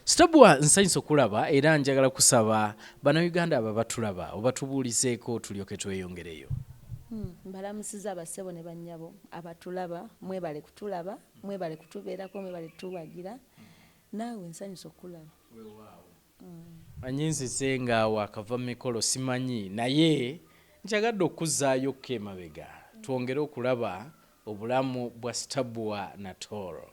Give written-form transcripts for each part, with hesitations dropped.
STABUA nsanyusa okulaba era njagala kusaba bannayuganda abo batulaba oba tubuulizeeko tulyoke tweyongereyo. Mbalamusiza abassebo ne bannyabo abatulaba, mwebale kutulaba, mwebale kutubeerako, mwebale tuwagira. Naawe nsanyusa okulaba. Anyinzize nga wakava mu mikolo simanyi naye njagadde okuzzaayo ko emabega twongere okulaba obulamu bwa STABUA Natooro.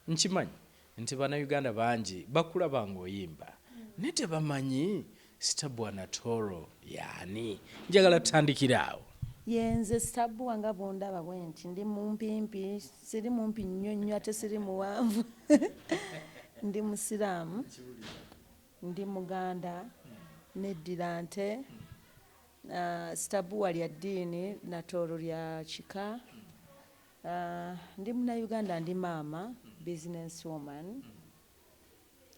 Nkimanyi nti bannayuganda bangi bakulaba ng'oyimba naye tebamanyi STABUA Natooro yaani. Njagala tutandikira awo. Yenze STABUA nga bw'ondaba bwe nti ndi mumpimpi, siri mumpi nnyo nnyo ate siri muwanvu. Ndi musiraamu, ndi muganda, neddira nte. STABUA lya ddiini, Natooro lya kika. Ndi munnayuganda, ndi maama, business woman.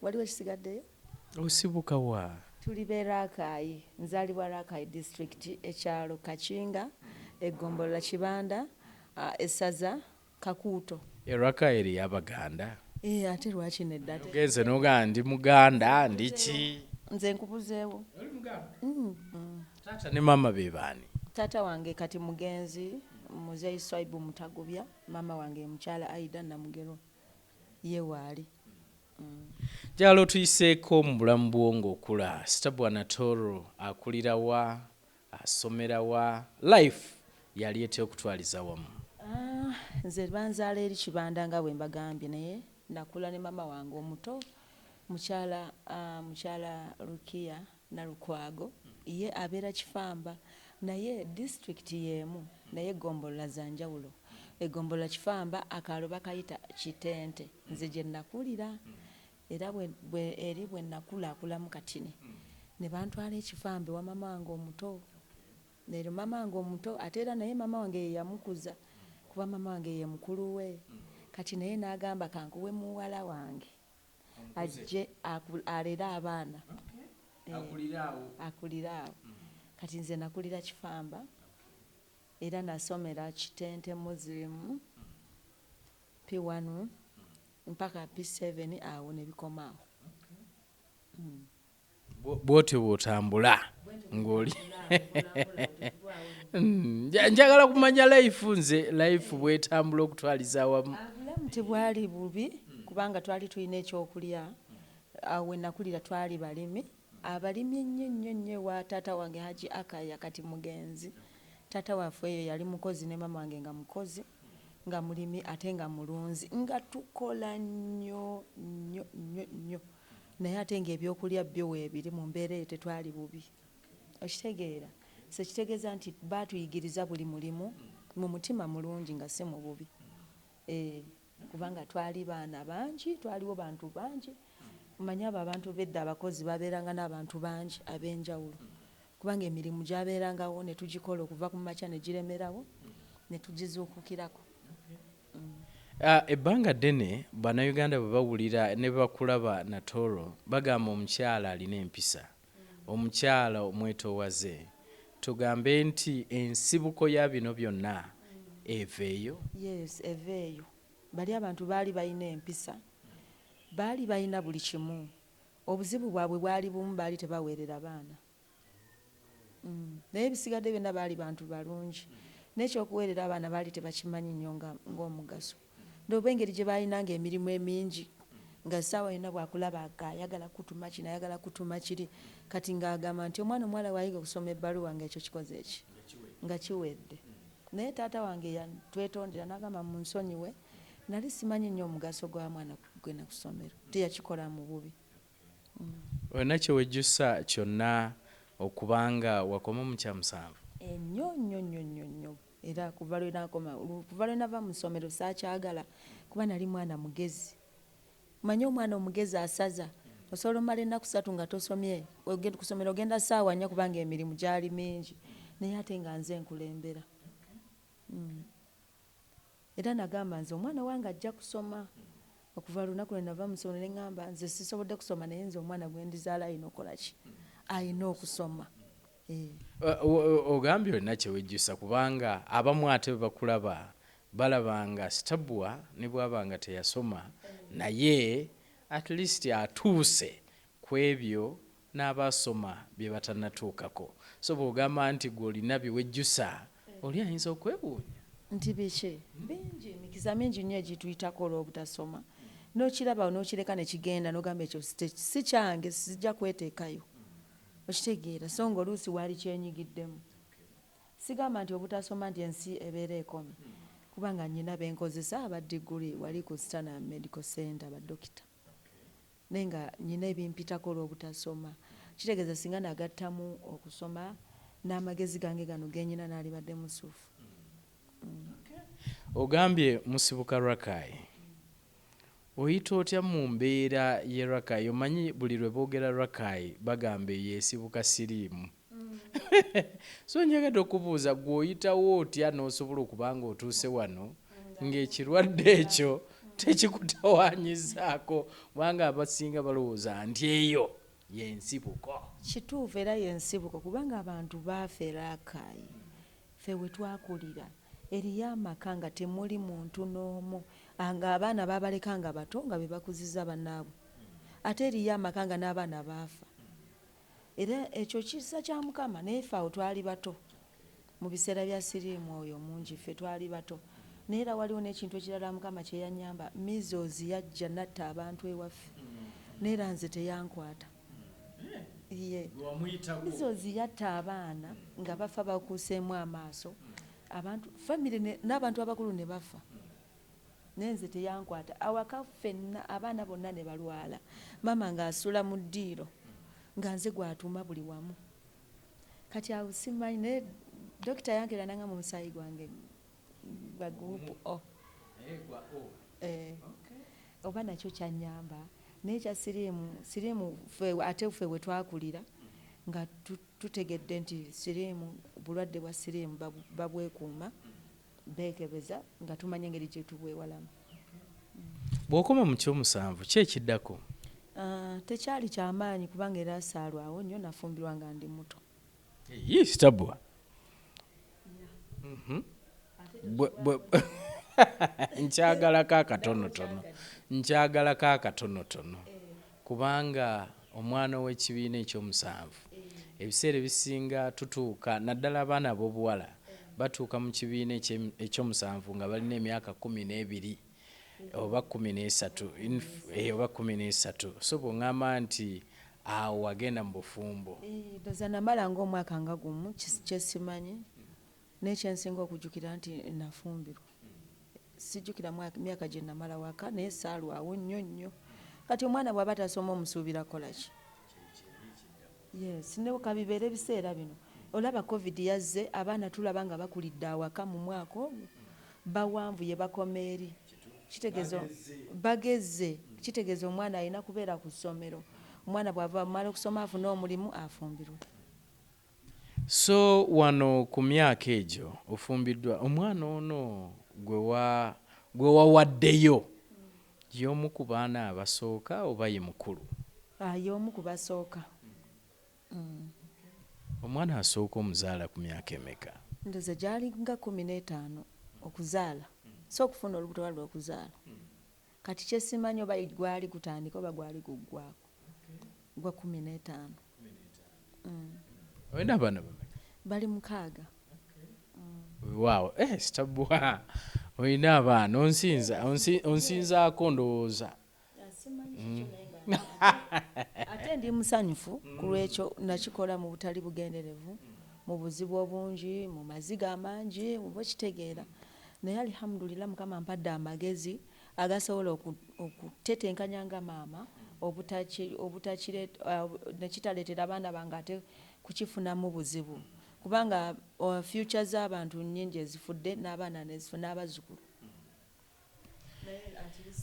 Waliwo ekisigaddeyo? Osibuka wa? Tuli be Rakai, nzaalibwa Rakai district, ekyalo Kakinga, eggombolola Kibanda, essaza Kakuuto. Rakai eri y'Abaganda? Ate lwaki nedda? Ogenze n'ogamba ndi muganda ndi ki? Nze nkubuzeewo. Oli muganda? Taata ne maama be baani? Taata wange kati mugenzi, Muzeeyi Swaibu Mutagubya, maama wange mukyala Aida Namugero, ye waali. Njagala otuyiseeko mu bulamu bwo ng'okula. STABUA Natooro akulira wa, asomera wa, life yali etya okutwaliza wamu? Nze banzaala eri Kibanda nga bwe mbagambye, naye nakula ne maama wange omuto, mukyala Rukiya Nalukwago, ye abeera Kifamba, naye district y'emu, naye eggombolola za njawulo. Eggombolola Kifamba akaalo bakayita Kitente, nze gye nakulira. Era eri bwe nakulakulamu katini ne bantwala ekifambe wa mama wange omuto. Leero mama wange omuto ate era naye mama wange ye yamukuza kuba mama wange ye mukulu we. Kati naye n'agamba kankuwe muwala wange ajje alere abaana. Akulira awo. Kati nze nakulira Kifamba era nasomera Kitente Muslim P1 mpaka P7 awo ne bikomaawo. Bw'otyo bw'otambula ng'oli. Njagala kumanya life bw'etambula okutwaliza awamu. Obulamu tebwali bubi kubanga twali tulina ekyokulya. Awo we nakulira twali balimi. Abalimi ennyo nnyo wa taata wange Haji Akaya kati mugenzi. Taata waffe eyo yali mukozi ne mama wange nga mukozi. Nga mulimi ate nga mulunzi nga tukola nnyo nnyo nnyo nnyo naye ate ng'ebyokulya byo weebiri mu mbeera eyo tetwali bubi. Okitegeera so kitegeeza nti baatuyigiriza buli mulimu mu mutima mulungi nga si mu bubi. Kubanga twali baana bangi, twaliwo bantu bangi. Mmanyi abo abantu bedda abakozi babeeranga n'abantu bangi ab'enjawulo kubanga emirimu gyabeerangawo ne tugikola okuva ku makya ne giremerawo ne tugizuukukirako. Ebbanga ddene bannayuganda bwe bawulira ne bakulaba Natooro bagamba omukyala alina empisa, omukyala omwetoowaze. Tugambe nti ensibuko ya bino byonna eveeyo? Yes, eveeyo. Bali abantu baali balina empisa, baali balina buli kimu. Obuzibu bwabwe bwali bumu, baali tebaweerera baana. Naye ebisigadde byonna baali bantu balungi. N'ekyokuweerera abaana baali tebakimanyi nnyo ng'omugaso. Ndoba engeri gye baalinanga emirimu emingi nga ssaawa yonna bwakulaba ayagala kutuma kino ayagala kutuma kiri kati ng'agamba nti omwana omuwala waayiga okusoma ebbaluwa nga ekyo kikoze eki nga kiwedde. Naye taata wange yatwetondera n'agamba munsonyiwe nali simanyi nnyo omugaso gwa mwana kugenda ku ssomero teyakikola mu bubi. Olina kyewejjusa kyonna okubanga wakoma mu kya musanvu? Ennyo nnyo nnyo nnyo nnyo. Era kuva lwe nava mu ssomero saakyagala kuba nali mwana mugezi. Manyi omwana omugezi asaza osobola omala ennaku 3 nga tosomye, ogenda ku ssomero ogenda ssaawa 4 kubanga emirimu gyali mingi naye ate nga nze nkulembera. Era nagamba nze omwana wange ajja kusoma. Okuva lunaku lwe nava mu ssomero ne ŋŋamba nze sisobodde kusoma naye nze omwana gwe ndizaala alina okukola ki? Alina okusoma. Ogambye olina kyewejjusa kubanga abamu ate bwe bakulaba balabanga STABUA ne bw'abanga teyasoma naye at least atuuse ku ebyo n'abasoma bye batanatuukako. So bw'ogamba nti gwe olina bye wejjusa oli ayinza okwebuunya nti biki bingi emikiza mingi nnyo egituyitako olw'obutasoma n'okiraba n'okireka ne kigenda n'ogamba ekyo si kyange sijja kweteekayo okitegeera so nga oluusi waali kyenyigiddemu. Sigamba nti obutasoma nti ensi ebeera ekomi kubanga nnyina benkozesa abadiguli wali ku Stana Medical Center badokita naye nga nnyina ebimpitako olw'obutasoma kitegeeza singa nagattamu okusoma n'amagezi gange gano genyina n'alibadde musuufu. Ogambye musibuka Rakai oyita otya mu mbeera ye Rakai? Omanyi buli lwe boogera Rakai bagamba yeesibuka siriimu. So njagadde okubuuza gwe oyitawo otya n'osobola okubanga otuuse wano ng'ekirwadde ekyo tekikutawaanyizaako kubanga abasinga balowooza nti eyo y'ensibuko. Kituufu era y'ensibuko kubanga abantu baafe Rakai ffe we twakulira eriyo amaka nga temuli muntu n'omu nga abaana babaleka nga bato nga be bakuziza bannaabwe ate eriyo amaka nga n'abaana baafa era ekyo kisa kya Mukama naye ffe awo twali bato mu biseera bya siriimu oyo mungi ffe twali bato naye era waliwo n'ekintu ekirala Mukama kye yanyamba mizoozi yajja natta abantu ewaffe naye era nze teyankwata. Mizoozi yatta abaana nga bafa bakuuseemu amaaso abantu famire n'abantu abakulu ne bafa naye nze teyankwata. Awaka ffenna abaana bonna ne balwala mama ng'asula mu ddiiro nga nze gwatuma buli wamu kati awo simanyi naye dokita yankera nanga mu musaayi gwange gwa gurupu O oba nakyo kyanyamba naye kya siriimu ate ffe we twakulira nga tutegedde nti siriimu bulwadde bwa siriimu babwekuuma beekebeza nga tumanye engeri gye tubwewalamu. Bw'okoma mu kyomusanvu ki ekiddako? Tekyali kyamaanyi kubanga era saalwawo nnyo nafumbirwa nga ndi muto. Stabua nkyagalako akatonotono kubanga omwana ow'ekibiina ekyomusanvu ebiseera ebisinga tutuuka naddala abaana ab'obuwala batuuka mu kibiina ekyomusanvu nga balina emyaka 12 oba 13 oba 13. So bw'oŋŋamba nti awo wagenda mu bufumbo ndoza namala ng'omwaka nga gumu kyesimanyi n'ekyensinga okujjukira nti nafumbirwa sijjukira myaka gye namala waka naye saalwawo nnyo nnyo. Kati omwana bw'aba tasoma omusuubira kolaki? Yes, ne kabibeera ebiseera bino olaba covid yazze abaana tulaba nga bakulidde awaka mu mwaka ogwo bawanvuye bakoma eri bagezze kitegeeza omwana alina kubeera ku ssomero omwana bw'ava mala okusoma afuna omulimu afumbirwe. So wano ku myaka egyo ofumbiddwa omwana ono gwe wawaddeyo y'omu ku baana abasooka oba ye mukulu? Y'omu ku basooka. Omwana asooka omuzaala ku myaka emeka? Ndoza gyali nga 15 okuzaala so okufuna olubuto wali okuzaala kati kyesimanyi oba gwali gutandika oba gwali guggwako gwa 15. Olina abaana bameka? Bali 6. Wow, Stabua olina abaana onsinzaako ndowooza. Ate ndi musanyufu ku lwekyo nakikola mu butali bugenderevu mu buzibu obungi mu maziga amangi bwekitegeera naye alhamdulillah Mukama mpadde amagezi agasobola okutetenkanya nga maama nekitaleetera abaana bange ate kukifunamu buzibu kubanga future z'abantu nnyingi ezifudde n'abaana n'abazzukulu.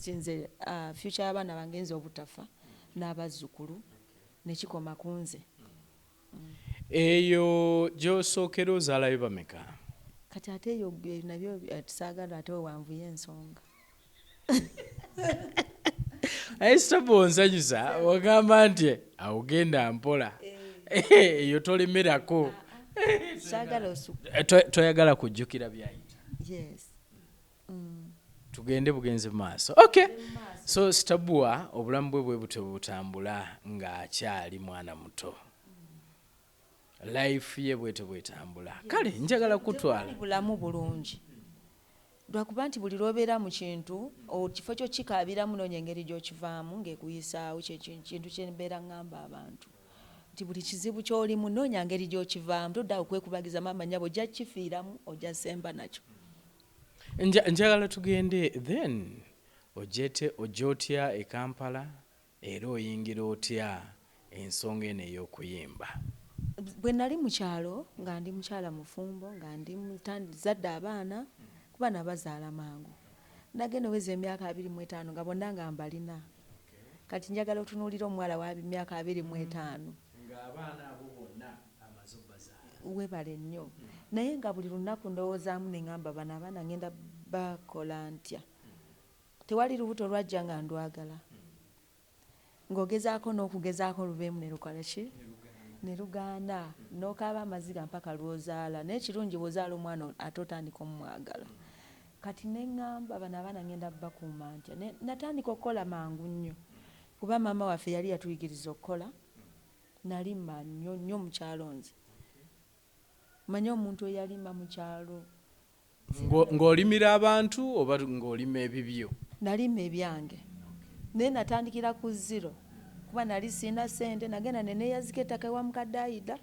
Nze future y'abaana bange nze obutafa n'abazzukulu nekikoma ku nze. Eyo gy'osookera ozaalayo bameka? Kati ate eyo nabyo tusaagala ate wanvuye ensonga. Stabua onsanyusa ogamba nti awogenda mpola eyo tolemerako saagala toyagala kujjukira byayita. Yes. tugende bugenze maaso. Okay. So STABUA obulamu bwe bwe butambula nga akyali mwana muto. Life ye bwete bwetambula. Kale njagala kutwala bulamu bulungi. Lwakuba nti buli lwobeera mu kintu kifo kyo kikaabiramu noonya engeri gy'okivaamu ng'ekuyisaawo kintu kye mbeera ngamba abantu nti buli kizibu ky'olimu noonya ngeri gy'okivaamu todda okwekubagiza maama nnyabo ojja kifiiramu ojja semba nakyo. Njagala tugende then ojja otya e Kampala era oyingira otya ensonga eno ey'okuyimba. Bwe nali mu kyalo nga ndi mukyala mufumbo nga ndi zadde abaana kuba nabazaala mangu nagenda oweza emyaka 25 nga bonna nga mbalina kati njagala otunuulira omuwala wa myaka 25 ng'abaana abo bonna amaze obbazaala webale nnyo naye nga buli lunaku ndowoozaamu ne ngamba bano abaana ngenda bakola ntya tewali lubuto lwajja nga ndwagala ng'ogezaako n'okugezaako lubeemu ne lukola ki ne lugaana n'okaaba amaziga mpaka lw'ozaala naye kirungi bw'ozaala omwana ate otandika omumwagala kati ne ngamba bano abaana ngenda bakuuma ntya natandika okukola mangu nnyo kuba maama waffe yali yatuyigiriza okukola nalima nnyo mu kyalo nze manyi omuntu eyalima mu kyalo ng'olimira abantu oba ng'olima ebibyo? Nalima ebyange naye natandikira ku zero kuba nali sina sente nagenda neneeyazika ettaka ewa mukadde Aida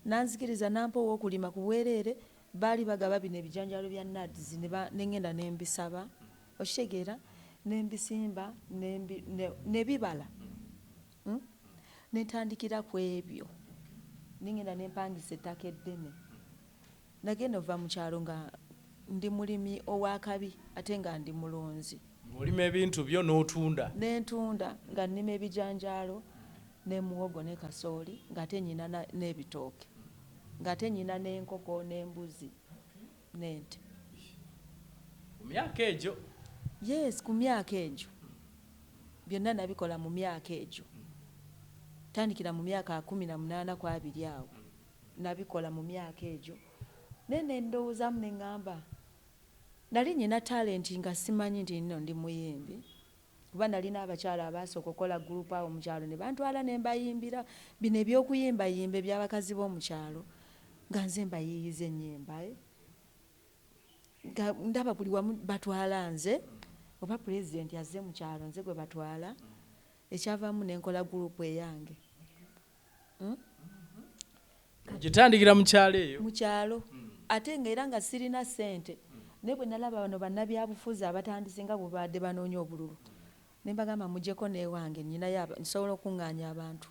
nanzikiriza nampa ow'okulima ku bwereere baali bagaba bino ebijanjalo bya nuts nengenda nembisaba okitegeera nembisimba nebibala netandikira ku ebyo nengenda nempangisa ettaka eddene nagenda ova mu kyalo nga ndi mulimi owakabi ate nga ndi mulunzi olima ebintu byo n'otunda nentunda nga nnima ebijanjalo n'emuwogo ne kasooli ng'ate nyina n'ebitooke ng'ate nyina n'enkoko n'embuzi n'ente. Ku myaka egyo? Yes, ku myaka egyo byonna nabikola mu myaka egyo tandikira mu myaka 18 ku 2 awo nabikola mu myaka egyo nene ndowoozamu ne ngamba nali nyina talenti nga simanyi nti nno ndi muyimbi kuba nalina abakyala abasooka okukola gurupu awo mu kyalo ne bantwala ne mbayimbira bino eby'okuyimba yimba eby'abakazi b'omu kyalo nga nze mbayiyiza ennyimba ndaba buli wamu batwala nze oba pulezidenti azze mu kyalo nze gwe batwala ekyavaamu nenkola gurupu eyange. Gitandikira mu kyalo eyo? Mu kyalo ate ng'era nga sirina ssente naye bwe nalaba bano bannabyabufuzi abatandise nga bwe badde banoonya obululu ne mbagamba muggyeko n'ewange nsobola okuŋŋaanya abantu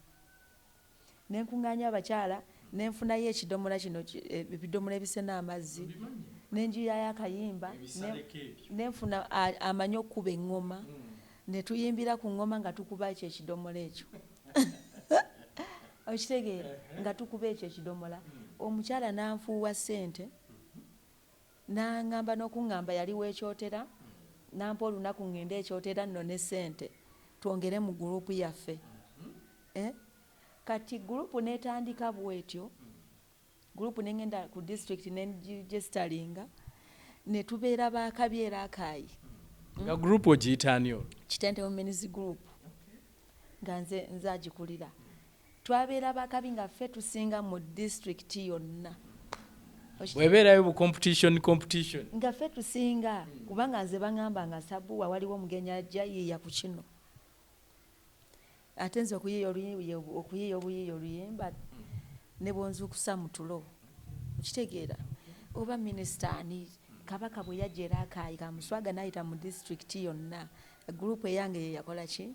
ne nkuŋŋaanya abakyala ne nfunayo ekidomola kino ebidomola ebisena amazzi ne njiyayo akayimba ne nfuna amanyi okukuba eŋŋoma ne tuyimbira ku ŋŋoma nga tukuba ekyo ekidomola ekyo okitegeera nga tukuba ekyo ekidomola omukyala n'anfuuwa ssente n'aŋŋamba n'okuŋŋamba yali weekyotera nampa olunaku ŋŋende ekyotera nno ne ssente twongere mu gurupu yaffe. Kati gurupu n'etandika bwetyo gurupu n'engenda ku disitulikiti n'enjisitalinga ne tubeera baakabi era akaayi. Nga gurupu ogiyitaani olwo? Kitente Women's Group nga nze agikulira. Twabeera baakabi nga ffe tusinga mu disitulikiti yonna. Bwebeerayo bu competition nga ffe tusinga kubanga nze baŋŋamba nga STABUA waliwo omugenyi ajja yiiya ku kino ate nze okuyiiya obuyiiya oluyimba ne bwonzukusa mu tulo okitegeera oba minisita ani kabaka bwe yajja era akaayi kamuswaga n'ayita mu disitulikiti yonna gurupu eyange ye yakola ki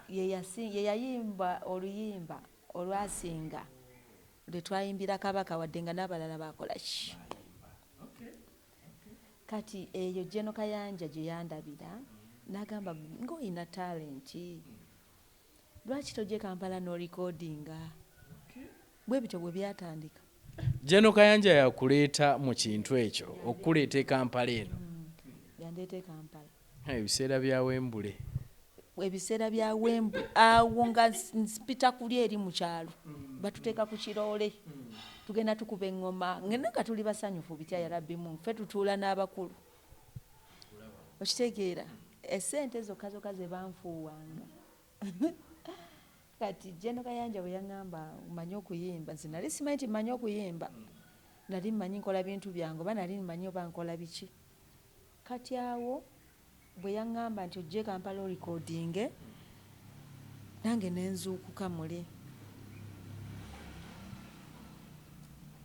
ye yayimba oluyimba olwasinga lwe twayimbira kabaka wadde nga n'abalala bakola ki. Kati eyo Jeno Kayanja gye yandabira n'agamba ng'oyina talenti lwaki tojje Kampala n'orikodinga bwe bityo bwe byatandika. Jeno Kayanja yakuleeta mu kintu ekyo okuleeta e Kampala eno? Yandeeta e Kampala ebiseera bya Wembule. Ebiseera bya Wembule awo nga mpita kuli eri mu kyalo batuteeka ku kiroole tugenda tukuba eŋŋoma ngene nga tuli basanyufu bitya ya rabbi mu ffe tutuula n'abakulu okitegeera esente zokka zokka ze banfuuwanga kati Jeno Kayanja bwe yaŋŋamba mmanyi okuyimba nze nali simanyi nti mmanyi okuyimba nali mmanyi nkola bintu byange oba nali mmanyi oba nkola biki kati awo bwe yaŋŋamba nti ojje Kampala orikodinge nange nenzuukuka muli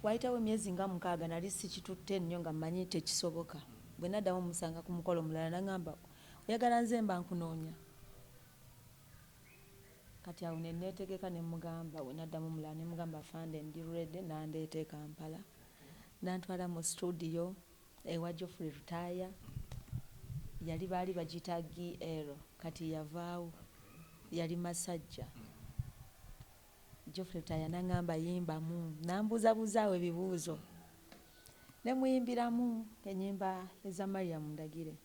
wayitawo emyezi nga 6 nali sikitutte nnyo nga mmanyi tekisoboka bwe naddamu musanga ku mukolo mulala naŋŋamba oyagala nze mba nkunoonya kati awo ne neetegeka ne mugamba we naddamu mulala ne mugamba fande ndi ready nandeeta e Kampala nantwala mu studio ewa Geoffrey Rutaya yali baali bagiyita GL kati yavaawo yali Masajja Geoffrey Rutaya naŋŋamba yimbamu nambuuzabuzaawo ebibuuzo ne muyimbiramu ennyimba eza Mariam Ndagire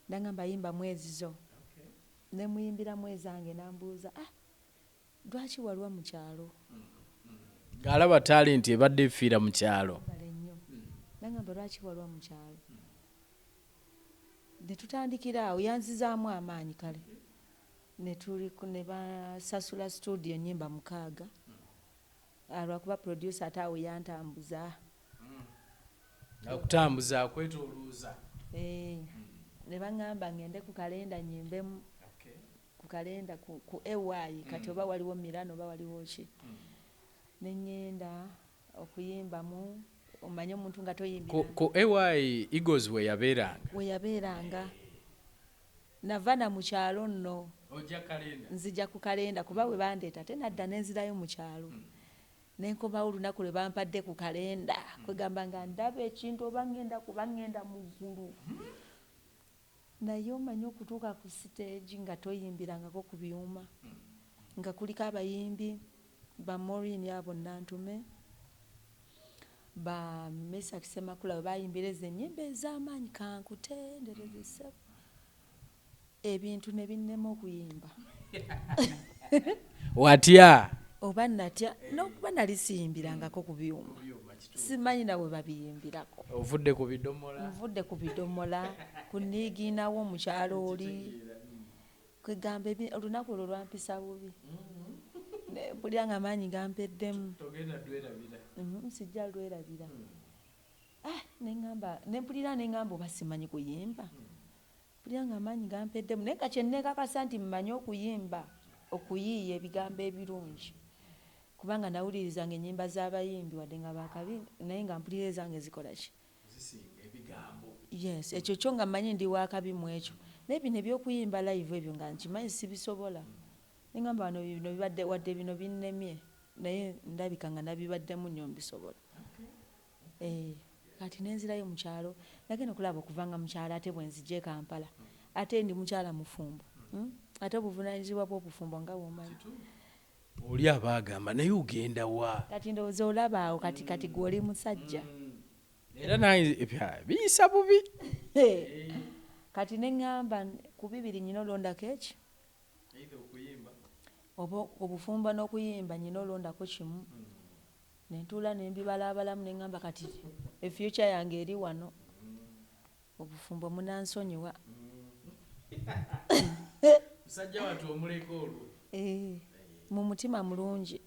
naŋŋamba yimbamu ezizo ne muyimbiramu ezange nambuuza lwaki walwa mu kyalo ng'alaba talenti ebadde efiira mu kyalo naŋŋamba lwaki walwa mu kyalo ne tutandikira awo yanzizaamu amaanyi kale ne basasula studio ennyimba 6 lwakuba producer ate awo yantambuza okutambuza akwetoolooza ne baŋŋamba ŋŋende ku kalenda nyimbemu ku kalenda ku AY kati oba waliwo Mirano oba waliwo ki ne ŋŋenda okuyimbamu omanye omuntu nga toyimbira ku AY Eagles we yabeeranga nava na mu kyalo nno nzija ku kalenda kuba we bandeeta ate nadda nenzirayo mu kyalo nenkomawo olunaku lwe bampadde ku kalenda kwegamba nga ndaba ekintu oba ŋŋenda kuba ŋŋenda mu ggulu naye omanyi okutuuka ku siteegi nga toyimbirangako ku byuma nga kuliko abayimbi ba Maureen abo Nantume ba Mesa Kisemakula we bayimbira ezo ennyimba ez'amaanyi kankutendereze ssebo ebintu ne binnema okuyimba watya oba natya n'okuba nali siyimbirangako ku byuma simanyi nawe babiyimbirako ovudde ku bidomola nvudde ku bidomola kuniiginawo mu kyalo oli kwegamba olunaku olwo lwampisa bubi mpulira nga amaanyi gampeddemu sijja lwerabira nempulira neŋŋamba oba simanyi kuyimba mpulira nga amaanyi gampeddemu naye nga kyenneekakasa nti mmanyi okuyimba okuyiiya ebigambo ebirungi kubanga nawulirizanga ennyimba z'abayimbi wadde nga bakabi naye nga mpulira ezange zikola ki yes ekyo kyo nga mmanyi ndi wakabi mu ekyo naye bino ebyokuyimba live ebyo nga nkimanyi sibisobola neŋŋamba wano bino bibadde wadde bino binnemye naye ndabika nga nabibaddemu nnyo mbisobola kati nenzirayo mu kyalo nagenda okulaba okuvanga mu kyalo ate bwe nzija e Kampala ate ndi mukyala mufumbo ate obuvunaanyizibwa bw'obufumbo nga bwomanyi oli abaagamba naye ogenda wa kati ndowooza olabaawo kati gw'oli musajja era naye biyisa bubi kati neŋŋamba ku bibiri nyina olondako eki oba obufumbo n'okuyimba nyina olondako kimu nentuula nembibalabalamu neŋŋamba kati efyuca yange eri wano obufumbo munansonyiwa musajja watu omuleka olwo mu mutima mulungi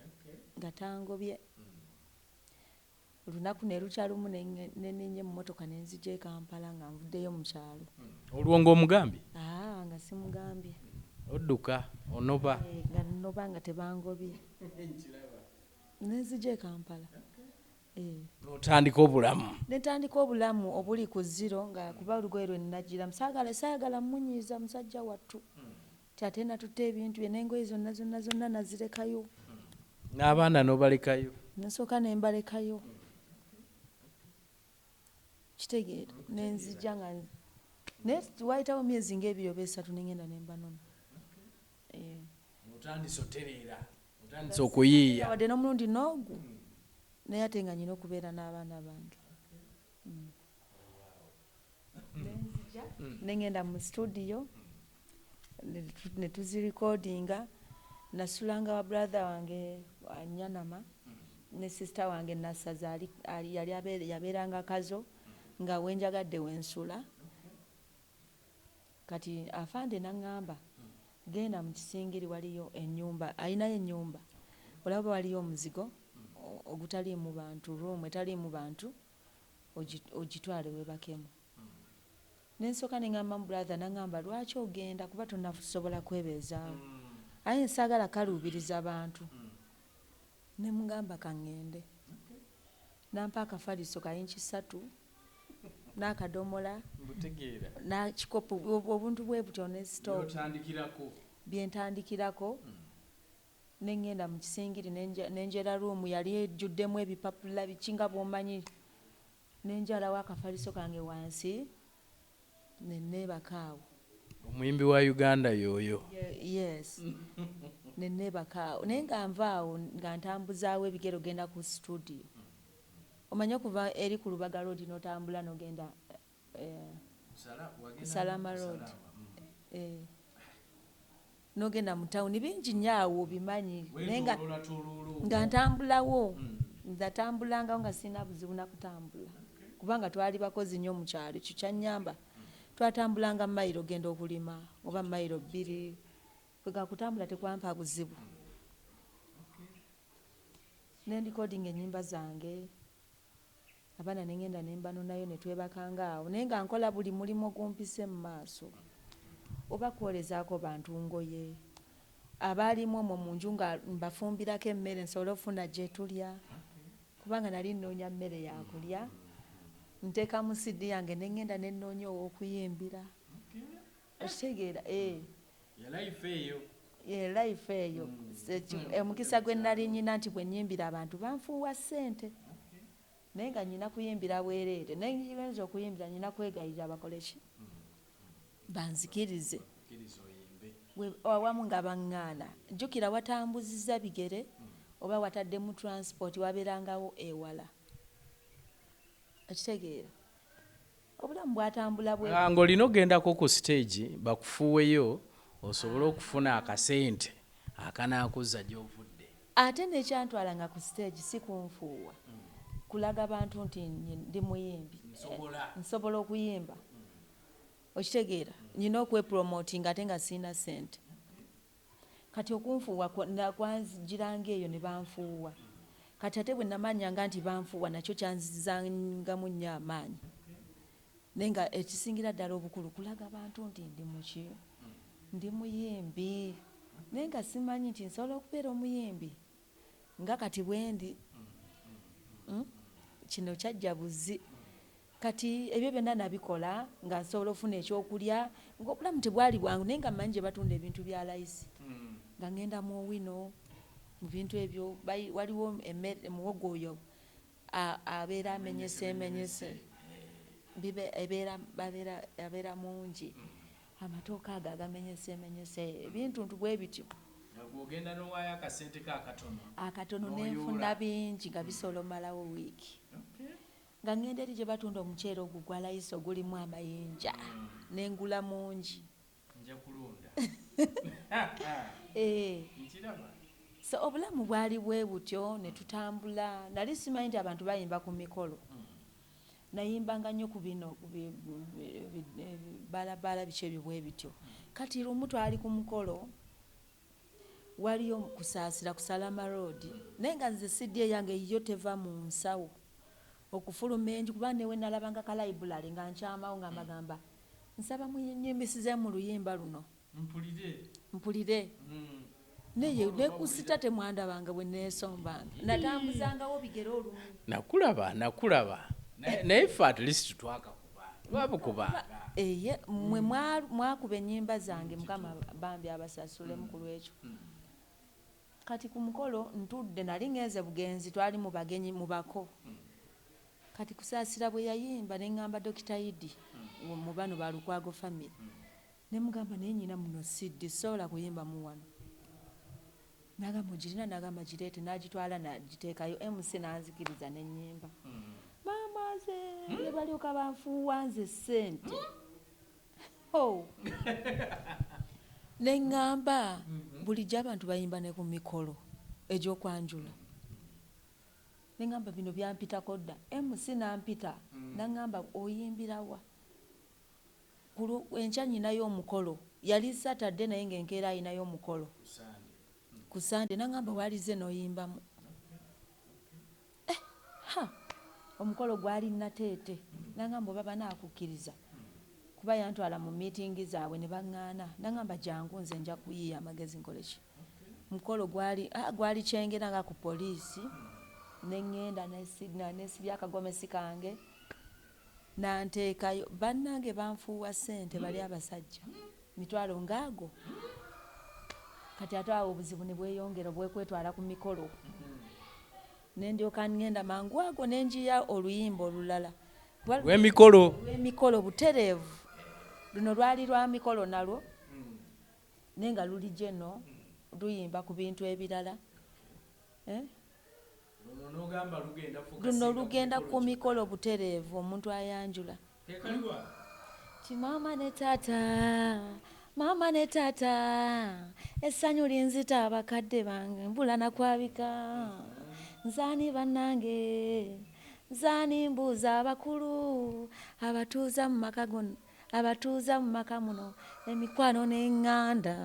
nga tangobye olunaku ne lukya lumu neninye mu motoka nenzija e Kampala nga nvuddeyo mu kyalo olwo ng'omugambye nga simugambye odduka onoba nga noba nga tebangobye nenzija e Kampala notandika obulamu netandika obulamu obuli ku zero nga kuba olugoye lwe nnagiramu saagala munyiiza musajja wattu ate natutte ebintu bye n'engoye zonna nazirekayo n'abaana n'obalekayo nsooka nembalekayo kitegeera nenzija nga naye wayitawo myezi ng'ebiri oba 3 nengenda nembanona otandise otereera otandise okuyiiya wadde n'omulundi n'ogu naye ate nga nyina okubeera n'abaana bange nenzija nengenda mu studio ne tuzirikodinga nasulanga wa brother wange Nyanama ne sister wange Nasaza yali yabeeranga kazo nga wenjagadde wensula kati afande naŋŋamba genda mu kisingiri waliyo ennyumba ayinayo ennyumba olaba waliyo omuzigo ogutaliimu bantu room etaliimu bantu ogitwale webakemu nensooka neŋŋamba mu brother naŋŋamba lwaki ogenda kuba tonasobola kwebeezaawo aye nsaagala kaluubiriza bantu nemugamba kaŋŋende nampa akafaliso kayinki 3 n'akadomola nakikopo obuntu bwe butyo ne stove byentandikirako neŋŋenda mu kisingiri nenjera ruumu yali ejjuddemu ebipapula bikinga bwomanyi nenjalawo akafaliso kange wansi nenneebakaawo omuyimbi wa Uganda yoyo yes nenneebakaawo naye nga nvaawo nga ntambuzaawo ebigere ogenda ku studio omanye okuva eri ku Lubaga road n'otambula n'ogenda Salama road n'ogenda mu tawuni bingi nnyo awo bimanyi naye nga ntambulawo ndatambulanga nga sirina buzibu na kutambula kubanga twali bakozi nnyo mu kyalo ekyo kyannyamba twatambulanga mayiro genda okulima oba mayiro 2 kwega kutambula tekwampa buzibu nendikodinga ennyimba zange abaana nengenda nembanonayo netwebakanga awo naye nga nkola buli mulimu ogumpise mu maaso oba kwolezaako bantu ngoye abaalimu omwo mu nju nga mbafumbirako emmere nsobole okufuna gye tulya kubanga nali nnoonya mmere yakulya nteeka mu CD yange nengenda nennoonya ow'okuyimbira okitegeera life eyo omukisa gwe nali nnyina nti bwe nnyimbira abantu banfuuwa ssente naye nga nnyina kuyimbira bwereere naye ngenza okuyimbira nnyina kwegayirira bakoleki banzikirize awamu nga baŋŋaana jjukira watambuzizza bigere oba wataddemu transport wabeerangawo ewala okitegeera obulamu bwatambula nga olina ogendako ku stage bakufuuweyo osobole okufuna akasente akanaakuza gy'ovudde ate nekyantwalanga ku stage si kunfuuwa kulaga bantu nti ndi muyimbi nsobola okuyimba okitegeera nyina okwepromotinga ate nga sirina ssente kati okunfuuwa nakwanzigiranga eyo ne banfuuwa kati ate bwe namanyanga nti banfuuwa nakyo kyanzizangamu nnyo amaanyi naye nga ekisingira ddala obukulu kulaga abantu nti ndi muki ndi muyimbi naye nga simanyi nti nsobola okubeera omuyimbi nga kati bwendi kino kyajja buzi kati ebyo byonna nabikola nga nsobola okufuna ekyokulya ngaobulamu tebwali bwangu naye nga mmanyi gye batunda ebintu bya layisi nga ngenda mu wino mu bintu ebyo waliwo muwogo oyo abeera amenyese abeera mungi amatooka ago agamenyese ebintu bwe bityo ogenda n'owaayo akasente akatono nenfuna bingi nga bisobola omalawo wiiki nga ngenda eri gye batunda omuceere ogwo gwa layisi ogulimu amayinja nengula mungi nja kulunda so obulamu bwali bwe butyo ne tutambula nali simanyi nti abantu bayimba ku mikolo nayimbanga nnyo ku bino balabala biki ebyo bwe bityo kati lumu twali ku mukolo waliyo kusaasira ku Salama road naye nga nze CD yange yo teva mu nsawo okufuluma enju kuba newe nalabanga ka library nga nkyamawo nga mbagamba nsaba munyimbisize mu luyimba luno mpulire naye nekusita temwandabanga bwe neesombanga natambuzangawo bigere olumu nakulaba naye fe at least twakakubanga mwe mwakuba ennyimba zange mukama bambi abasasulemu ku lwekyo kati ku mukolo ntudde nali ngenze bugenzi twali mu bagenyi mu bako kati kusaasira bwe yayimba neŋŋamba Dr. Idi mu bano ba Lukwago family nemugamba naye nyina muno siddi sobola kuyimba mu wano nagamba ogirina nagamba gireete n'agitwala nagiteekayo MC nanzikiriza n'ennyimba mamaze ne balyoka banfuuwa nze ssente neŋŋamba bulijjo abantu bayimba ne ku mikolo egy'okwanjula neŋŋamba bino byampitako dda MC nampita naŋŋamba oyimbirawa enkya nyinayo omukolo yali Saturday naye ng'enkeera ayinayo omukolo ku Sunday nangamba walize n'oyimbamu omukolo gwali nateete nangamba oba banaakukkiriza kuba yantwala mu miitingi zaabwe ne baŋŋaana nangamba jangu nze nja kuyiiya amagezi nkoleki mukolo gwali kyengera nga ku poliisi neŋŋenda nesibya akagomesi kange nanteekayo bannange banfuuwa ssente bali abasajja mitwalo ngaago kati ate awo obuzibu ne bweyongera bwekwetwala ku mikolo nendyoka ngenda mangu ago nenjiya oluyimba olulala lw'emikolo butereevu luno lwali lwa mikolo nalwo naye nga luli geno luyimba ku bintu ebirala luno lugenda ku mikolo butereevu omuntu ayanjula ti mama ne taata essanyu linzita abakadde bange mbula nakwabika nzaani bannange nzaani mbuuza abakulu abatuuza mu maka muno emikwano n'eŋŋanda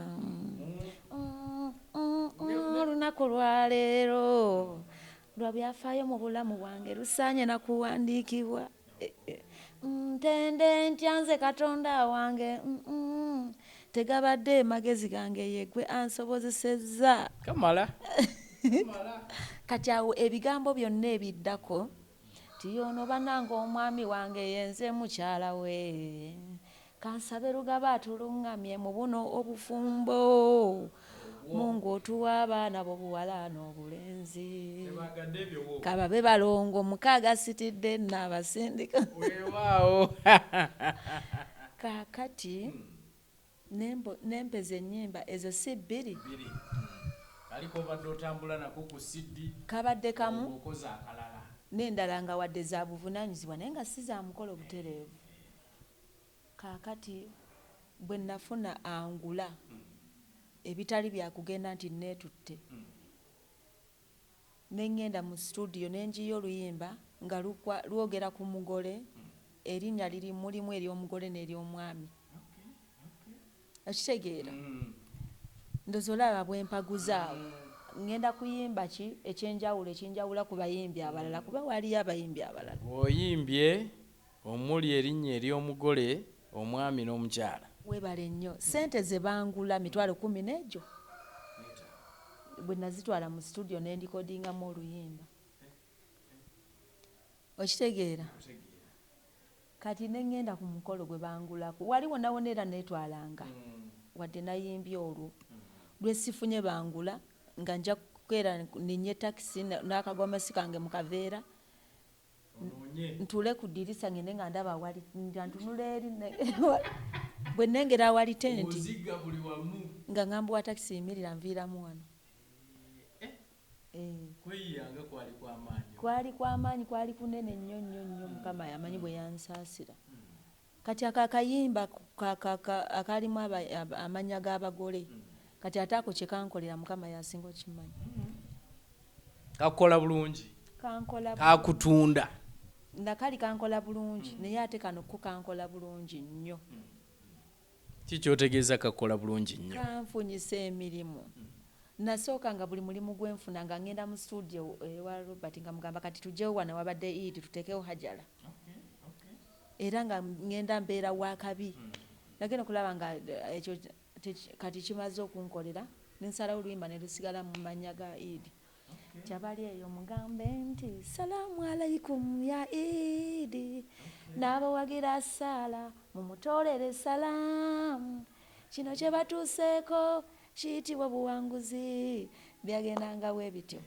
olunaku lwaleero lwa byafaayo mu bulamu bwange lusaanye nakuwandiikibwa ntende ntya nze katonda wange tegabadde magezi gange yegwe ansobozesezza kamala kati awo ebigambo byonna ebiddako tiyono bannange omwami wange yenze mukyala we kansabe lugaba atuluŋŋamye mu buno obufumbo mungu otuwa abaana b'obuwala n'obulenzi kababe balongo mukaaga sitidde n'abasindika kaakati nempeza ennyimba ezo si bbiri kabadde kamu n'endala nga wadde za buvunaanyizibwa naye nga si za mukolo butereevu kaakati bwe nafuna angula ebitali byakugenda nti neetutte neŋŋenda mu studio nenjiyo oluyimba nga lwogera ku mugole erinnya mulimu ery'omugole n'ery'omwami okitegeera ndoza olaba bwempaguzaawo ŋŋenda kuyimba ki ekyenjawulo ekinjawula ku bayimbi abalala kuba waliyo abayimbi abalala oyimbye omuli erinnya ery'omugole omwami n'omukyala webale nnyo sente ze bangula mitwalo 10 n'egyo bwe nazitwala mu studio nendikodingamu oluyimba okitegeera kati neŋŋenda ku mukolo gwe bangulako waliwo nawona era neetwalanga wadde nayimbye olwo lwesifunye bangula nga nja kukeera ninye takisi n'akagomesi kange mu kaveera ntule ku ddirisa ngende nga ndaba awali ntunula eri bwe nnengera awali tenti nga ŋŋamba wa takisi yimirira nviiramu wano kwali kwamaanyi kwali kunene nnyo nnyo nnyo mukama yamanyi bwe yansaasira kati akakayimba akalimu amannya g'abagole kati ate ako kye kankolera mukama yasinga okimanyi kakola bulungi kakutunda nakali kankola bulungi naye ate kano ko kankola bulungi nnyo kikyotegeeza kakola bulungi nnyo kanfunyisa emirimu nasooka nga buli mulimu gwenfuna nga ngenda mu studio ewa Robert nga mugamba kati tujjewo wano wabadde Eid tutekewo hajala era nga ngenda mbeera wakabi nagenda okulaba nga ekyo kati kimaze okunkolera nensalawo oluyimba ne lusigala mu mannya ga Eid kyabali eyo mugambe nti salaamu alaikum ya Eid n'abawagira sala mumutoolere salaamu kino kye batuuseeko kiyitibwa buwanguzi byagendanga bwe bityo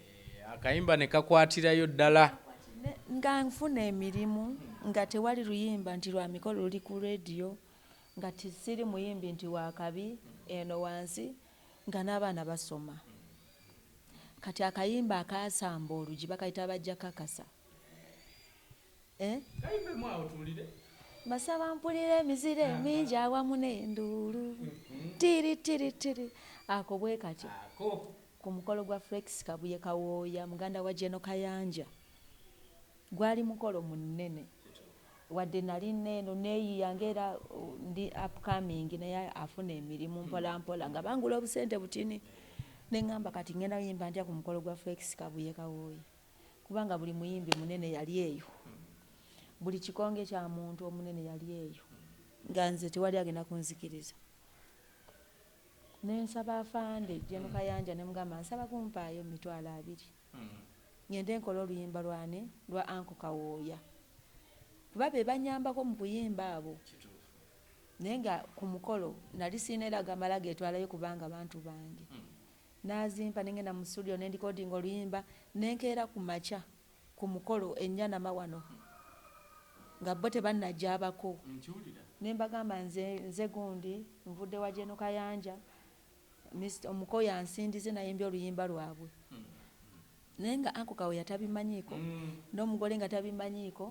akayimba ne kakwatirayo ddala nga nfuna emirimu nga tewali luyimba nti lwa mikolo luli ku rediyo nga tisiri muyimbi nti wakabi eno wansi nga n'abaana basoma kati akayimba akasamba olugi bakayita bajja kakasa basaba mpulira emizire mingi awamu n'enduulu tiri tiri tiri ako bwe katyo ku mukolo gwa Flex Kabuye Kawooya muganda wa Jeno Kayanja gwali mukolo munene wadde nali neno neeyiyangera ndi upcoming naye afuna emirimu mpola mpola nga bangula obusente butini neŋŋamba kati ngenda yimba ntya ku mukolo gwa Felix Kabuye Kawooya kubanga buli muyimbi munene yali eyo buli kikonge kya muntu omunene yali eyo nga nze tewali agenda kunzikiriza nensaba afande Jeno Kayanja ne mugamba nsaba kumpaayo 200 ngende nkola oluyimba lwane lwa Anko Kawooya kuba be banyambako mu kuyimba abo naye nga ku mukolo nali siineraga amala getwalayo kubanga abantu bange nazimpa nengenda mu studio nendikodinga oluyimba nenkeera ku maca ku mukolo ennyana wano nga bo tebannajja abako nembagamba nze gundi nvudde wa Jeno Kayanja omukoya ansindize nayimbye oluyimba lwabwe naye nga Anko Kawooya tabimanyiiko n'omugole nga tabimanyiiko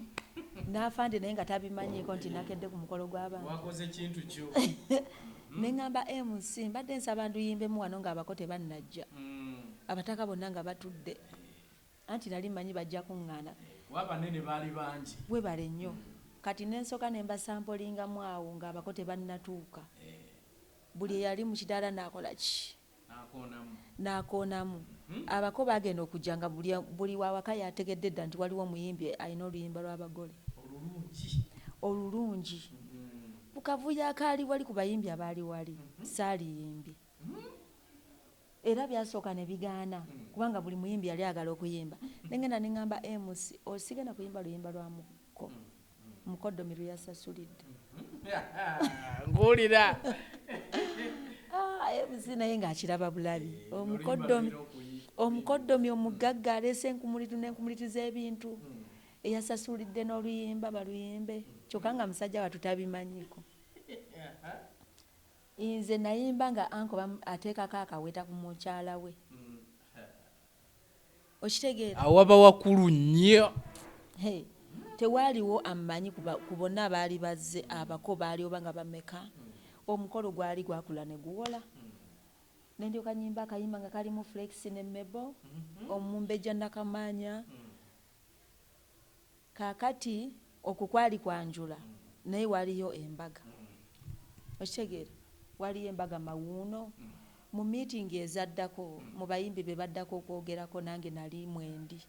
n'afande naye nga tabimanyiiko nti nakedde ku mukolo gw'abantu wakoze kintu kyo neŋŋamba MC mbadde nsaba nduyimbemu wano ng'abako tebannajja abataka bonna nga batudde anti nali mmanyi bajja kuŋŋaana wabanene baali bangi webale nnyo kati nensooka ne mbasampolingamu awo ng'abako tebannatuuka buli eyali mu kidaala n'akola ki n'akoonamu abako bagenda okujja nga buli wawaka yategedde dda nti waliwo omuyimbi alina oluyimba lw'abagole olulungi bukavuyo akaali wali ku bayimbi abaali wali saaliyimbi era byasooka ne bigaana kubanga buli muyimbi yali agala okuyimba nengenda neŋŋamba MC osigenda kuyimba luyimba lwa mukoddomi lwe yasasulidde ngulira MC naye ng'akiraba bulabi omukoddomi omugagga aleese n'enkumuliti z'ebintu eyasasulidde n'oluyimba baluyimbe kyokka nga musajja watu tabimanyiiko nze nayimba nga anko ateekako akaweta ku mukyala we okitegeera awaba wakulu nnyo tewaaliwo amanyi ku bonna abaali bazze abako baali oba nga bameka omukolo gwali gwakula ne guwola nendyoka nyimba akayimba nga kalimu Flex ne Mebo omumbeja Nakamaanya kakati okukwali kwanjula naye waliyo embaga okitegeera waliyo embaga mawuuno mu meeting ezaddako mu bayimbi be baddako okwogerako nange nali mwendi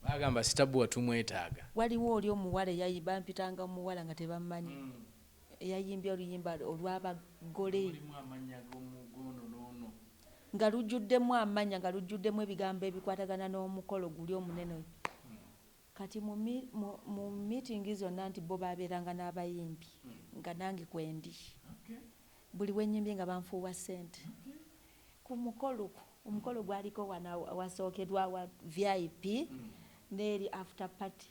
bagamba STABUA tumwetaaga waliwo oli omuwala eyayimba mpitanga omuwala nga tebammanyi eyayimbye oluyimba olw'abagole nga lujjuddemu amanya nga lujjuddemu ebigambo ebikwatagana n'omukolo guli omunene kati mu meeting zonna nti bo babeeranga n'abayimbi nga nange kwendi buli wenyimbye nga banfuuwa ssente ku omukolo gwaliko wana wasookedwa wa VIP n'eri after party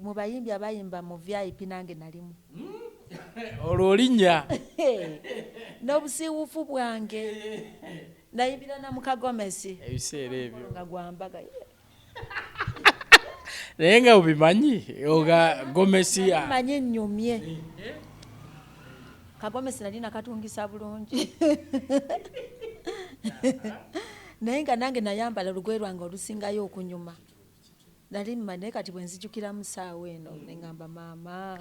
mu bayimbi abayimba mu VIP nange nalimu olwo olinnya n'obusiiwuufu bwange nayimbira na Mukagomesi ebiseera ebyo nga gwambaga naye nga obimanyi oga Gomesi manyi nnyumye Kagomesi nali nakatungisa bulungi naye nga nange nayambala olugoye lwange olusingayo okunyuma nali mmanyi kati bwe nzijukira mu ssaawa eno neŋŋamba maama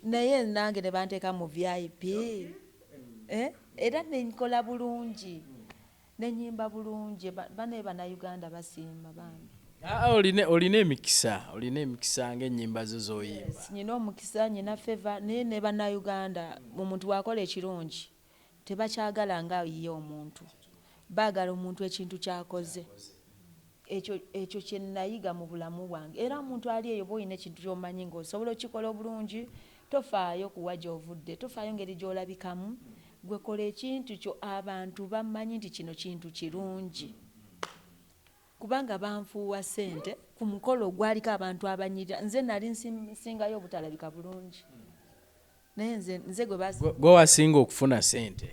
naye nange ne banteeka mu VIP era nenkola bulungi nenyimba bulungi bane bannayuganda basiima bambi olina emikisa ng'ennyimba zo z'oyimba nyina omukisa nyina feva naye ne bannayuganda omuntu wakola ekirungi tebakyagala nga ye omuntu baagala omuntu ekintu kyakoze ekyo kye nayiga mu bulamu bwange era omuntu ali eyo boyina ekintu ky'omanyi ng'osobola okikola obulungi tofaayo kuwa gy'ovudde tofaayo ngeri gy'olabikamu gwe kola ekintu kyo abantu bamanyi nti kino kintu kirungi kubanga banfuuwa ssente ku mukolo gwaliko abantu abanyirira nze nali nsingayo obutalabika bulungi naye nze gwe wasinga okufuna ssente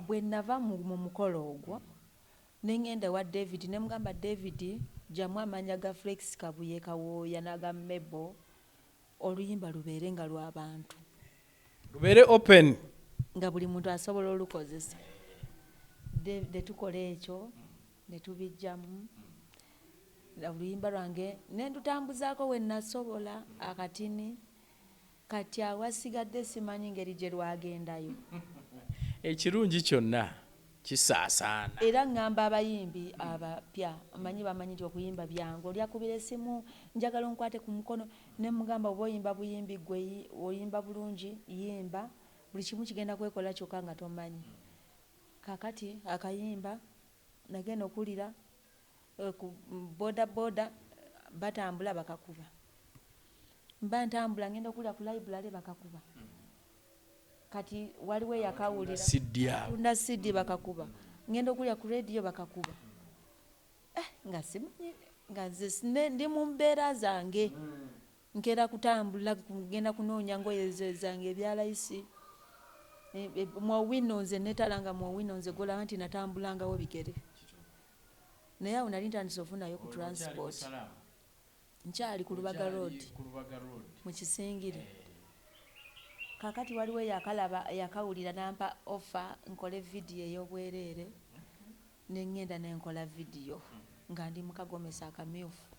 bwe nava mu mukolo ogwo neŋŋenda wa David ne mugamba David jamu amanya ga Felix Kabuye Kawooya n'aga Mebo oluyimba lubeere nga lw'abantu lubeere open nga buli muntu asobola olukozesa ne tukola ekyo ne tubijjamu oluyimba lwange nendutambuzaako we nasobola akatini kati awasigadde simanyi ngeri gye lwagendayo. Ekirungi kyonna kisaasaana. Era ngamba abayimbi abapya bamanyi nti okuyimba byangu. Olyakubira essimu njagala onkwate ku mukono ne mugamba oba oyimba buyimbi gwe oyimba bulungi yimba buli kimu kigenda kwekola kyokka nga tomanyi. Kakati akayimba nagenda okulira ku boda batambula bakakuba. Mba ntambula ngenda okulira ku library bakakuba. Kati waliwo yakawulira tunda CD bakakuba. Ngenda okulira ku radio bakakuba. Nga simanyi nga ndi mu mbeera zange. Nkera kutambula ngenda kunoonya ngoye zange ebyalayisi. Mwowinonze netalanga mwowinonze golaba nti natambulangawo bigere. Naye awo nali ntandise ofunayo ku transport. Nkyali ku Lubaga Road mu Kisingiri. Kakati waliwo yakalaba yakawulira nampa offer nkole video ey'obwereere nengenda nenkola video nga ndi mukagomesa akamyufu.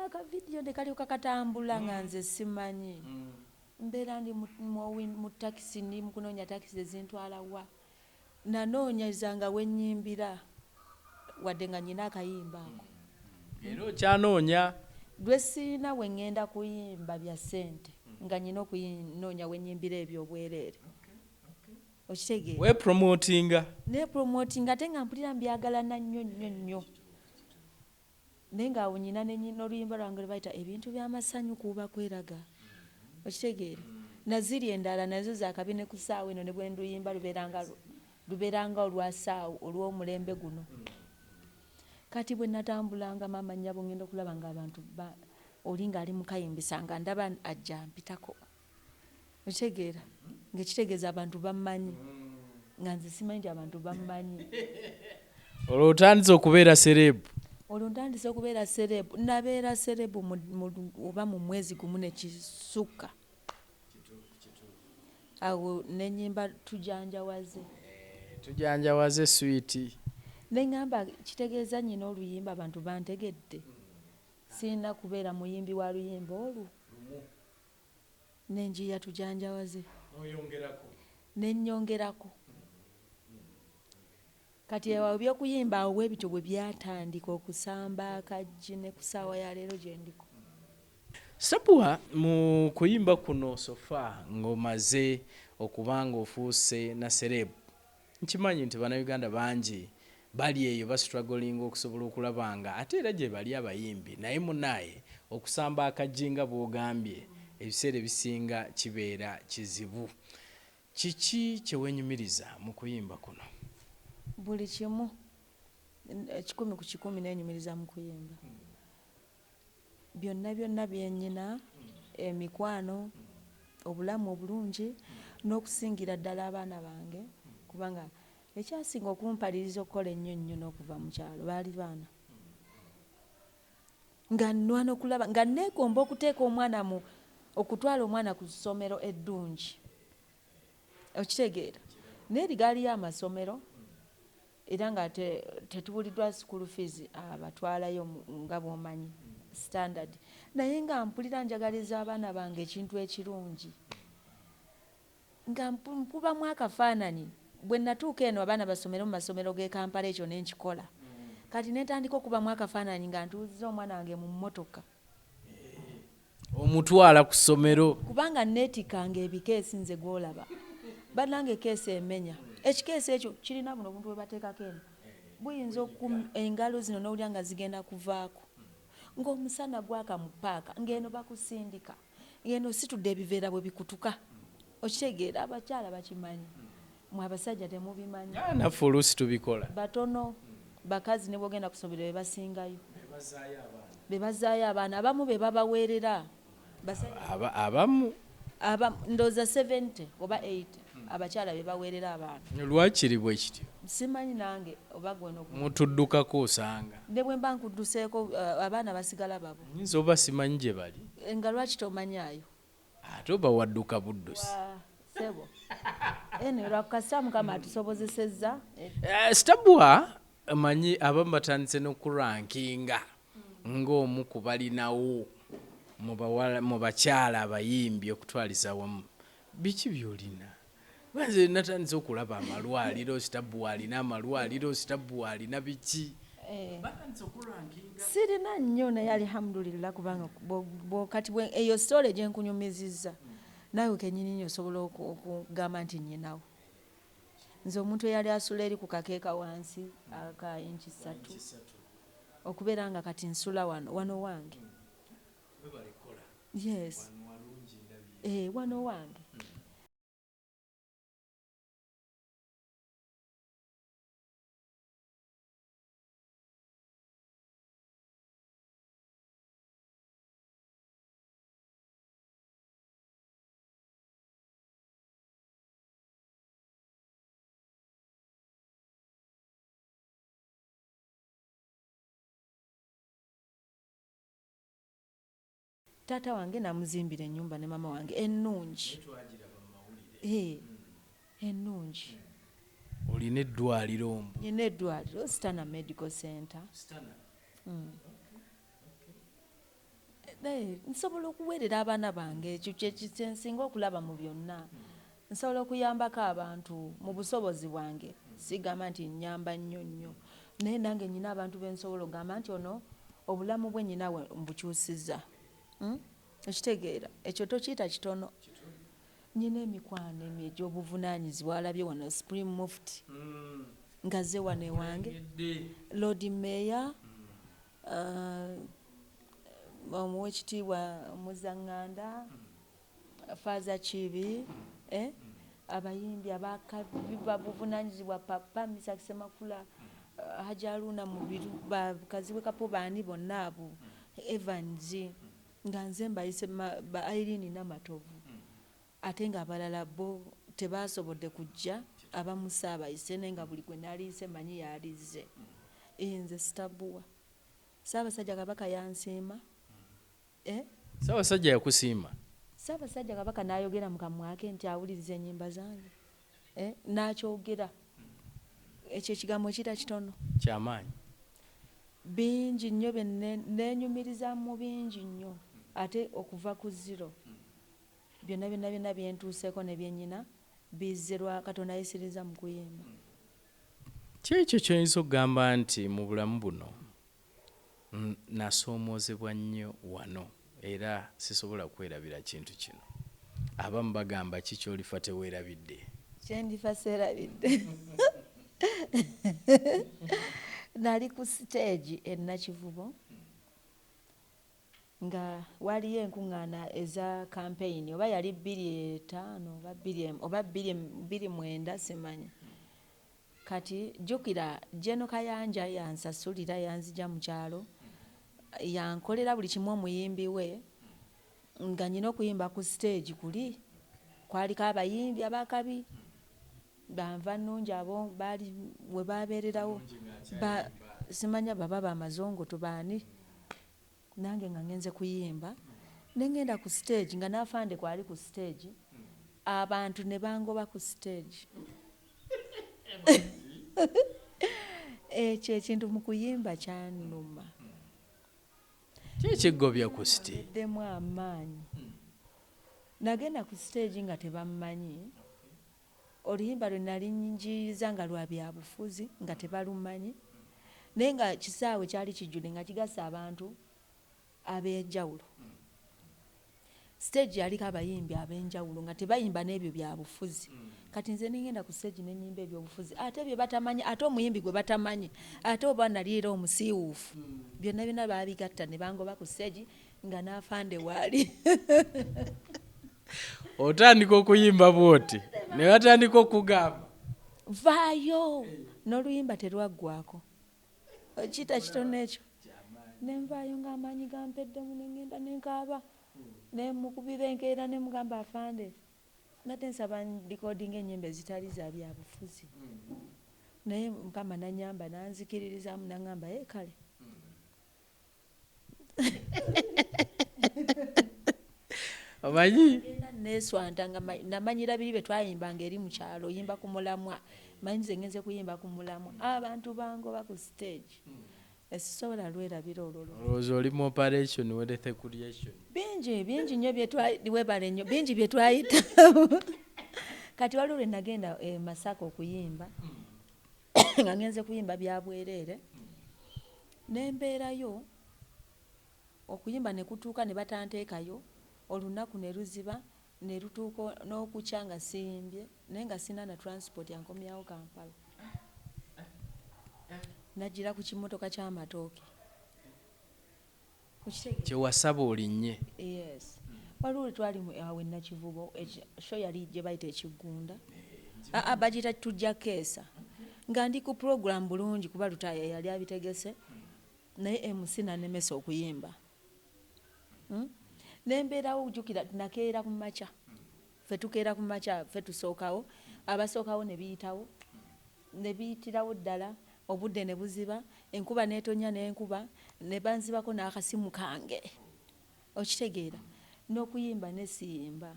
Aka video nekalyoka katambula nga nze simanyi. Mbeera ndi mu taxi ndi mukunoonya taxi ezintwala wa. Nanoonyezanga we nnyimbira wadde nga nyina akayimba ako. Era okyanoonya. Lwe siina we ngenda kuyimba bya ssente nga nyina okunoonya we nnyimbira ebyobwereere. Okitegeera? We promotinga. Ne promotinga ate nga mpulira mbyagalana nnyo. Naye ng'awo nyina n'oluyimba lwange lwe bayita ebintu by'amasanyu kuba kweraga. Okitegeera? Naziri endala nazo zaakabi ne ku ssaawa eno ne bwe nduyimba lubeeranga olwasaawo olw'omulembe guno. Kati bwe natambulanga maama nnyabo ngenda okulaba ng'abantu oli ng'ali mukayimbisa nga ndaba ajja mpitako. Okitegeera? Ng'ekitegeeza abantu bammanyi. Nga nze simanyi nti abantu bammanyi. Olwo otandise okubeera serebu. Olwo ntandise okubeera serebu. Nabeera serebu oba mu mwezi gumu ne kisukka. Awo nenyimba tujanjawaze. Tujanjawaze switi. Nengamba kitegeeza nyina oluyimba abantu bantegedde. Sina kubeera muyimbi wa luyimba olwo. Nenjiya tujanjawaze. Nennyongerako. Kati ewa by'okuyimba awo ebityo bwe byatandika okusamba akajji ne ku ssaawa ya leero gye ndiko. STABUA mu kuyimba kuno sofa ng'omaze okuba ng'ofuuse na serebu. Nkimanyi nti bannayuganda bangi bali eyo bastruggling okusobola okulaba nga ate era gye bali abayimbi naye munaye okusamba akajjinga bw'ogambye ebiseera ebisinga kibeera kizibu. Kiki kye wenyumiriza mu kuyimba kuno? Buli kimu 100 ku 100 nenyumiriza mu kuyimba. Byonna byennyina, emikwano, obulamu obulungi n'okusingira ddala abaana bange kubanga ekyasinga okumpaliriza okukola ennyo n'okuva mu kyalo baali baana. Nga nnwana okulaba nga neegomba okuteeka omwana okutwala omwana ku ssomero eddungi. Okitegeera? Naye ligaali y'amasomero era nga tetubuliddwa school fees abatwalayo nga bw'omanyi standard. Naye nga mpulira njagaliza abaana bange ekintu ekirungi. Nga mpubamu akafaananyi. Bwe natuuka eno abaana basomero mu masomero g'e Kampala ekyo ne nkikola. Kati ne ntandika okubamu akafaananyi nga ntuuziza omwana wange mu mmotoka. Omutwala ku ssomero. Kubanga neetikanga ebikeesi nze gw'olaba. Bannange keesi emenya. Ekikeesi ekyo kirina buno obuntu bwe bateekako eno. Buyinza engalo zino n'owulira nga zigenda kuvaako. Ng'omusana gwaka mu paaka ng'eno bakusindika. Ng'eno situdde ebiveera bwe bikutuka. Okitegeera abakyala bakimanyi. Mwe abasajja temubimanyi. Naffe oluusi tubikola. Batono bakazi ne bwogenda ku ssomero be basingayo. Be bazaayo abaana. Abamu be babaweerera. Abamu ndowooza 70 oba 80 abakyala be baweerera abaana. Lwakiri bwe kityo? Simanyi nange oba gweno mutuddukako osanga. Ne bwe mba nkudduseeko abaana basigala babo. Nyinza oba simanyi gye bali. Nga lwaki tomanyaayo? Ate oba wadduka buddusi. Sebo. Eno lwakukasa Mukama atusobozesezza. STABUA manyi abamu batandise n'okurankinga ng'omu ku balinawo mu bakyala abayimbi okutwaliza wamu. Biki by'olina? Banze natandise okulaba amalwaliro, STABUA alina amalwaliro, STABUA alina biki? Batandise okurankinga. Sirina nnyo naye alhamdulillah kubanga kati eyo story gye nkunyumizizza naawe kennyini nnyo osobola okugamba nti nnyinawo. Nze omuntu eyali asula eri ku kakeeka wansi aka inchi 3 okubeera nga kati nsula wano wange. Yes. Wano wange. Taata wange namuzimbira ennyumba ne mama wange ennungi. Ennungi. Olina eddwaliro omwo? Nina eddwaliro Stana Medical Center. Nsobola okuweerera abaana bange, ekyo kye nsinga okulaba mu byonna. Nsobola okuyambako abantu mu busobozi bwange, sigamba nti nnyamba nnyo nnyo naye nange nnyina abantu be nsobola okugamba nti ono obulamu bwe nnyina mbukyusizza. Okitegeera ekyo tokiyita kitono. Nnyina emikwano egy'obuvunaanyizibwa walabye wano Supreme Mufti ngazze wano ewange, Lord Mayor, omuweekitiibwa Muzaŋŋanda, Faaza Kibi, abayimbi ababuvunaanyizibwa Papa Misaki Ssemakula, Hajji Haruna Mubiru, Kazibwe Kapo baani bonna abo, Evans, nga nze mbayise ba Irene Namatovu, ate ng'abalala bo tebaasobodde kujja, abamu saabayise naye nga buli gwe naliise manyi yalizze. Nze STABUA. Ssaabasajja Kabaka yansiima. Ssaabasajja yakusiima? Ssaabasajja Kabaka n'ayogera mu kamwa ke nti awuliriza ennyimba zange. N'akyogera. Ekyo ekigambo kita kitono. Kyamaanyi. Bingi nnyo neenyumiriza mu bingi nnyo ate okuva ku zero. Byonna byentuuseeko ne byennyina bizze lwa Katonda yeesiriza mu kuyimba. Kyekyo kyoyinza okugamba nti mu bulamu buno nasoomoozebwa nnyo wano era sisobola kwerabira kintu kino. Abamu bagamba ki ky'olifa teweerabidde? Kyendifa seerabidde. Nali ku stage e Nakivubo nga waliyo enkuŋŋaana eza campaign oba yali 25 oba 29 simanyi. Kati jjukira Jeno Kayanja yansasulira yanzija mu kyalo yankolera buli kimu omuyimbi we nga nyina okuyimba ku stage kuli kwaliko abayimbi abakabi banva nnungi abo baali we baabeererawo simanya baba bamazongo tubaani nange nga ngenze kuyimba ne ngenda ku stage nga n'afande kwali ku stage abantu ne bangoba ku stage. Ekyo ekintu mu kuyimba kyannuma. Kyekiggobya ku stage? Ddemu amaanyi. Nagenda ku stage nga tebammanyi. Oluyimba lwe nali njiriza nga lwa byabufuzi nga tebalumanyi naye nga kisaawe kyali kijjudde nga kigasa abantu ab'enjawulo. Stage yaliko abayimbi ab'enjawulo nga tebayimba n'ebyo byabufuzi. Kati nze nengenda ku stage nenyimba ebyobufuzi ate bye batamanyi ate omuyimbi gwe batamanyi ate oba nali era omusiiwuufu byonna baabigatta ne bangoba ku stage nga n'afande waali. Otandika okuyimba bwoti ne batandika okugamba vaayo n'oluyimba terwaggwako. Okiyita kitono ekyo. Ne nvaayo ng'amaanyi gampeddemu ne ngenda ne nkaaba ne mukubira enkeera ne mugamba afande nate nsaba recording ennyimba ezitali za byabufuzi. Naye Mukama n'annyamba n'anzikiririzaamu n'aŋŋamba kale. Omanyi neeswanta nga namanyira biri bye twayimbanga eri mu kyalo oyimba ku mulamwa manyi nze ngenze kuyimba ku mulamwa abantu bangoba ku stage esisobola lwerabira olwo olowooza oli mu operation werete creation bingi nnyo webale nnyo bingi bye twayita kati waliwo lwe nagenda Masaka okuyimba nga ngenze kuyimba bya bwereere nembeerayo okuyimba ne kutuuka ne batanteekayo olunaku ne luziba ne lutuuka n'okukya nga siyimbye naye nga sina na transport yankomyawo Kampala najjira ku kimotoka ky'amatooke kyewasaba olinnye. Yes. Waliwo twali awe Nakivubo show yali gye bayita Ekigunda bagita tujja keesa nga ndi ku program bulungi kuba lutaya yali abitegese naye MC nanemesa okuyimba nembeerawo ujjukira nakeera ku maca ffe tukeera ku maca ffe tusookawo abasookawo ne biyitawo ne biyitirawo ddala obudde ne buziba enkuba n'etonya n'enkuba ne banzibako n'akasimu kange okitegeera n'okuyimba ne siyimba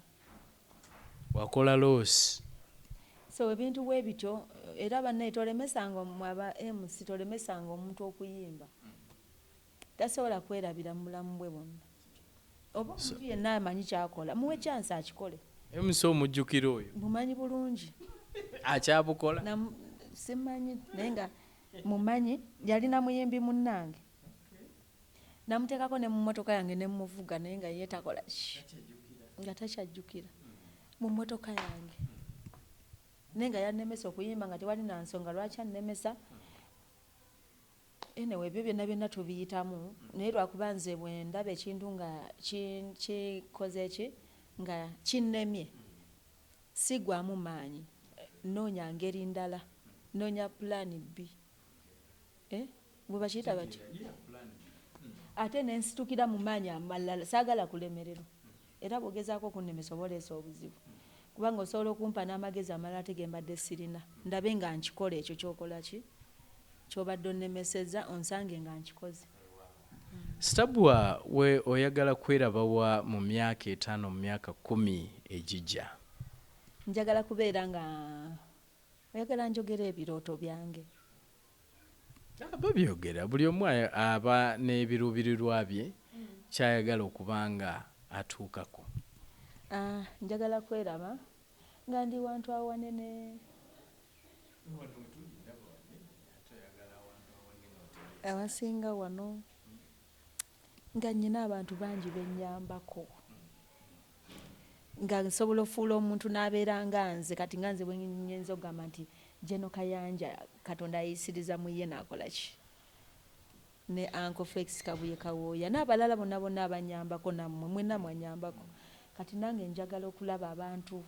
wakola loosi so ebintu bwe bityo era banne tolemesanga aba MC tolemesanga omuntu okuyimba tasobola kwerabira mu bulamu bwe bwonna oba omuntu yenna amanyi kyakola muwe chance akikole MC omujjukira oyo mumanyi bulungi akyabukola simanyi naye nga mumanyi yalina muyimbi munnange namuteekako ne mu mmotoka yange ne mmuvuga naye nga ye takola nga takyajjukira mu mmotoka yange naye nga yannemesa okuyimba nga tewali na nsonga lwaki annemesa enewe ebyo byonna byonna tubiyitamu naye lwakuba nze bwe ndaba ekintu nga kikoze ki nga kinnemye sigwamu maanyi noonya ngeri ndala noonya pulaani B bwe bakiyita batyo ate nensitukira mu maanyi amalala saagala kulemererwa era bw'ogezaako okunnemesa oba oleesa obuzibu kubanga osobola okumpa n'amagezi amalala ate ge mbadde sirina ndabe nga nkikola ekyo kyokola ki kyobadde onnemesezza onsange nga nkikoze. STABUA we oyagala kwerabawa mu myaka 5 mu myaka 10 ejijja? Njagala kubeera nga oyagala njogera ebirooto byange. Babyogera buli omu aba n'ebiruubirirwa bye kyayagala okubanga atuukako. Njagala kweraba nga ndi wantu awanene awasinga wano nga nnyina abantu bangi bennyambako nga nsobola ofuula omuntu n'abeera nga nze kati nga nze bwe ngenza okugamba nti Jeno Kayanja Katonda ayisiriza mu ye n'akola ki ne Uncle Felix Kabuye Kawooya n'abalala bonna bonna abanyambako nammwe mwenna mwanyambako kati nange njagala okulaba abantu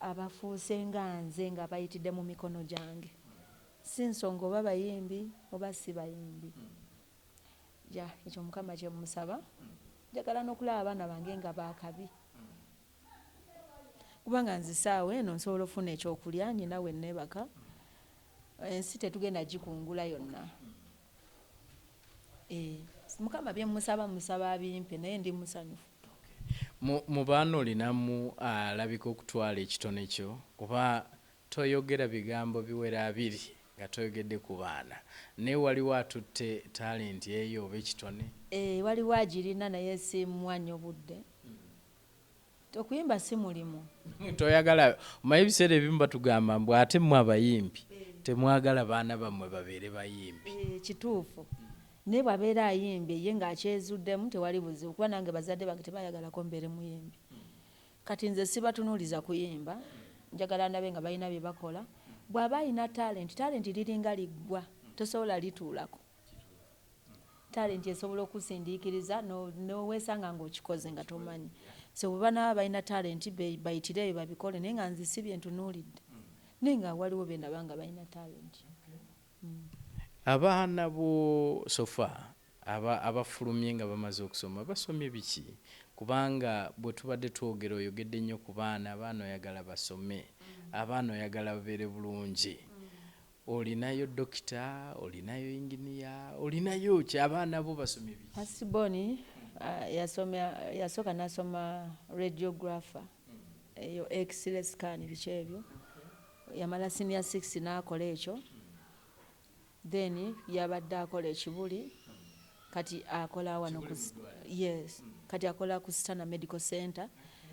abafuuse nga nze nga bayitidde mu mikono gyange si nsonga oba bayimbi oba si bayimbi ekyo Mukama kye musaba njagala n'okulaba abaana bange nga baakabi kubanga nzisaawe eno nsobola ofuna ekyokulya nyina we neebaka ensi tetugenda gikungula yonna Mukama bye musaba abimpe naye ndi musanyufu. Mu baana olinamu alabika okutwala ekitone kyo kuba toyogera bigambo biwera 2 nga toyogedde ku baana naye waliwo atutte talenti eyo oba ekitone? Waliwo agirina naye simwanya obudde. Okuyimba si mulimu. Toyagala omanyi ebiseera ebimu batugamba mbw ate mmwe abayimbi temwagala baana bammwe babeere bayimbi. Kituufu. Naye bw'abeera ayimbye ye ng'akyezuddemu tewali buzibu kuba nange bazadde bange tebayagalako mbeere muyimbi. Kati nze sibatunuuliza kuyimba njagala ndabe nga balina bye bakola. Bw'aba alina talenti liringa liggwa tosobola lituulako. Talenti esobola okusindiikiriza n'oweesanga ng'okikoze nga tomanyi. So bwe banaaba balina talenti bayitireyo babikole naye nga nze si bye ntunuulidde naye nga waliwo be ndaba nga balina talenti. Abaana bo sofa abafulumye nga bamaze okusoma basomye biki? Kubanga bwe tubadde twogera oyogedde nnyo ku baana oyagala basome abaana oyagala babeere bulungi. Olinayo dokita, olinayo inginiya, olinayo ki? Abaana bo basomye biki? Asiboni yasooka n'asoma radiographer eyo x-ray scan biki ebyo yamala senior 6 n'akola ekyo then yabadde akola ekibuli kati akola wano yes kati akola ku Stana Medical Center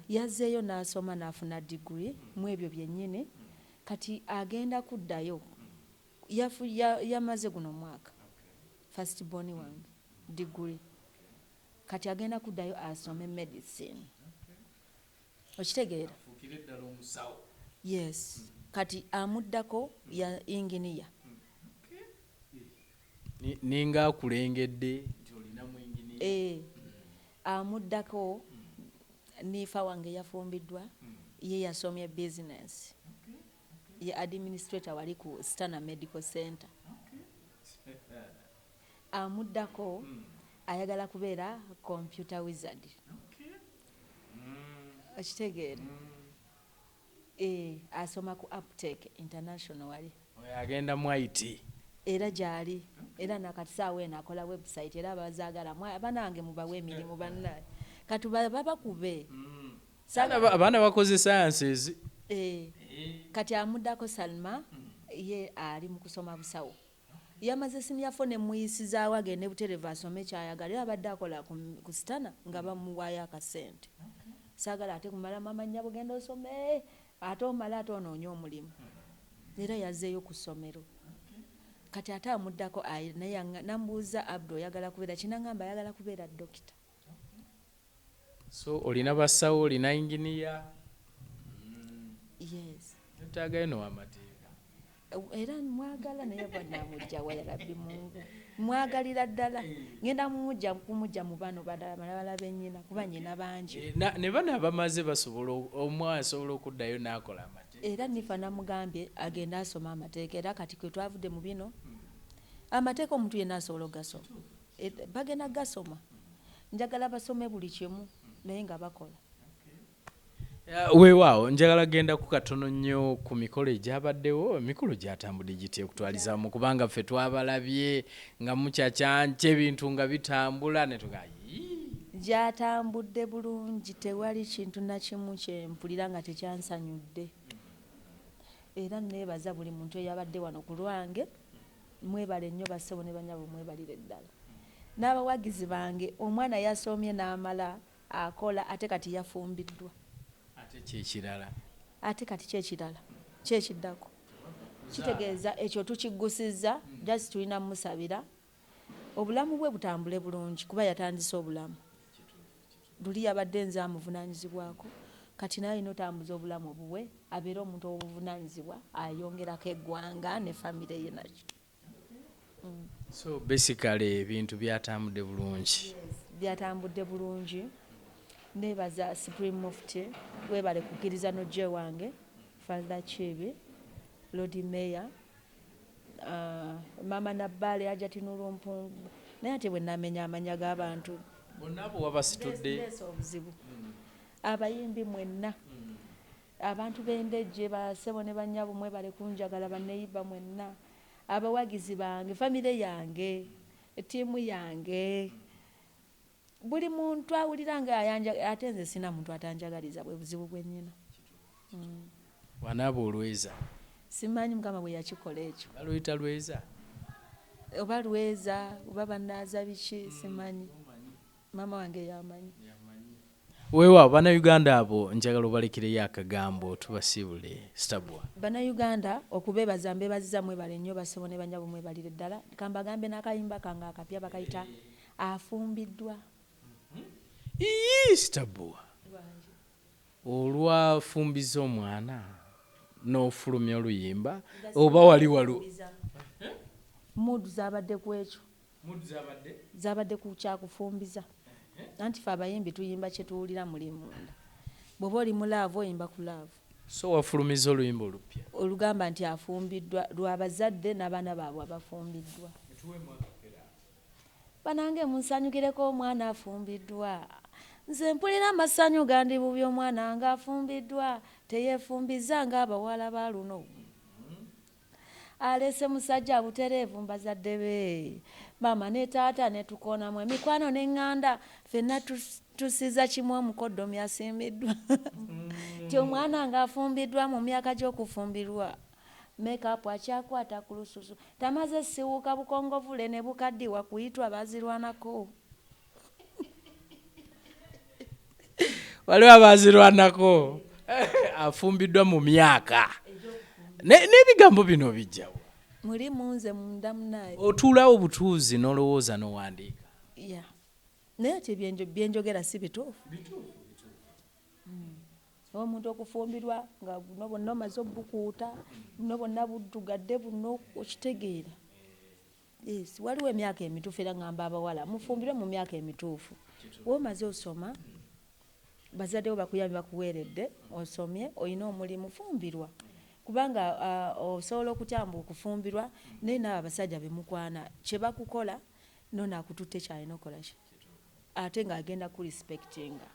yazzeeyo n'asoma n'afuna degree mu ebyo byennyini kati agenda kuddayo yamaze guno mwaka first born wange degree kati agenda kuddayo asome medicine okitegeera yes kati amuddako ya engineer ninga akulengedde nti olinamu engineer amuddako nifa wange yafumbiddwa ye yasomye business ye administrator wali ku Stana Medical Center amuddako ayagala kubeera computer wizard okitegeera asoma ku Uptake International wali agenda mu IT era gyali era nakati saawa eno akola website era bazaagala banange mubawe emirimu bannaye kati babakube abaana bakoze sciences kati amuddako Salma ye ali mu kusoma busawo yamaze senior 4 ne muyisizaawo agende buterevu asome kyayagala era abadde akola ku Stana nga bamuwaayo akasente saagala ate kumala mamanya bugenda osome ate omala ate onoonya omulimu era yazzeeyo ku ssomero kati ate amuddako naye nambuuza Abdu oyagala kubeera kinangamba ayagala kubeera dokita so olina basawo olina engineer yes otagayo n'owamateeka era mwagala naye banamujjawa ya Rabbi Mungu mwagalira ddala ngenda kumujja mu bano balala bennyina kuba nnyina bangi ne bano abamaze basobola omu asobola okuddayo n'akola amateeka era nifa namugambye agenda asoma amateeka era kati kwe twavudde mu bino amateeka omuntu yenna asobola ogasoma bagenda gasoma njagala basome buli kimu naye nga bakola weewaawo njagala genda ku katono nnyo ku mikolo egyabaddewo emikolo gyatambudde gitya okutwalizaamu kubanga ffe twabalabye nga mukyacyanca ebintu nga bitambula ne gyatambudde bulungi tewali kintu na kimu kyempulira nga tekyansanyudde era neebaza buli muntu eyabadde wano ku lwange mwebale nnyo bassebo ne banyabo mwebalire ddala n'abawagizi bange omwana yasomye n'amala akola ate kati yafumbiddwa ate kati kyekirala kyekiddako kitegeeza ekyo tukigusizza just tulina musabira obulamu bwe butambule bulungi kuba yatandise obulamu luli yabadde nze amuvunaanyizibwako kati naye alina otambuza obulamu obuwe abeere omuntu obuvunaanyizibwa ayongerako eggwanga ne famire ye nakyo so basically ebintu byatambudde bulungi byatambudde bulungi nebaza Supreme Mufti webale kukkiriza n'ojje wange Father Chibi Lord Mayor Mama Nabbale Ajati Nulumpungu naye ate bwe namenya amanya g'abantu bonna abo wabasitudde obuzibu abayimbi mwenna abantu b'endejje basebo ne banyabo mwebale kunjagala baneiba mwenna abawagizi bange famire yange tiimu yange buli muntu awulira nga ayanja ate nze sina muntu atanjagaliza bwe buzibu bwennyina wanaaba olweza simanyi mukama bwe yakikola ekyo baluyita lweza oba lweza oba banaaza biki simanyi mama wange yamanyi weewaawo bannayuganda abo njagala obalekereyo akagambo tubasiibule STABUA bannayuganda okubeebaza mbeebaziza mwebale nnyo basebo ne banyabo mwebalire ddala kambagambe n'akayimba kange akapya bakayita afumbiddwa STABUA olwafumbiza omwana n'ofulumya oluyimba oba wali walu mudu zabadde ku ekyo zabadde ku kyakufumbiza anti fe abayimbi tuyimba kye tuwulira muli munda bw'oba oli mu laavu oyimba ku laavu so wafulumiza oluyimba olupya olugamba nti afumbiddwa lw'abazadde n'abaana baabwe abafumbiddwa banange munsanyukireko omwana afumbiddwa nze mpulira amasanyu gandi bubi omwana nga afumbiddwa teyeefumbiza ng'abawala ba luno alese musajja butereevu mbazadde be mama ne taata ne tukonamu emikwano n'eŋŋanda ffenna tusiza kimu omukoddomi asimbiddwa ti omwana ng'afumbiddwa mu myaka gy'okufumbirwa makeup akyakwata ku lususu tamaze siwuuka bukongovule ne bukaddiwa kuyitwa bazirwanako. waliwo abazirwanako afumbiddwa mu myaka n'ebigambo bino bijjawo mulimu nze munda munaye otuulawo butuuzi n'olowooza n'owandiika naye ati byenjogera si bituufu. Omuntu okufumbirwa nga buno bonna omaze obukuuta buno bonna buddugadde buno okitegeera. Waliwo emyaka emituufu era ngamba abawala mufumbirwe mu myaka emituufu. Womaze osoma bazadde bo bakuyambi bakuweeredde osomye olina omulimu fumbirwa kubanga osobola okutyamba okufumbirwa naye naabo abasajja bemukwana kye bakukola nona akututte kyalina okola ki ate ng'agenda ku respectinga.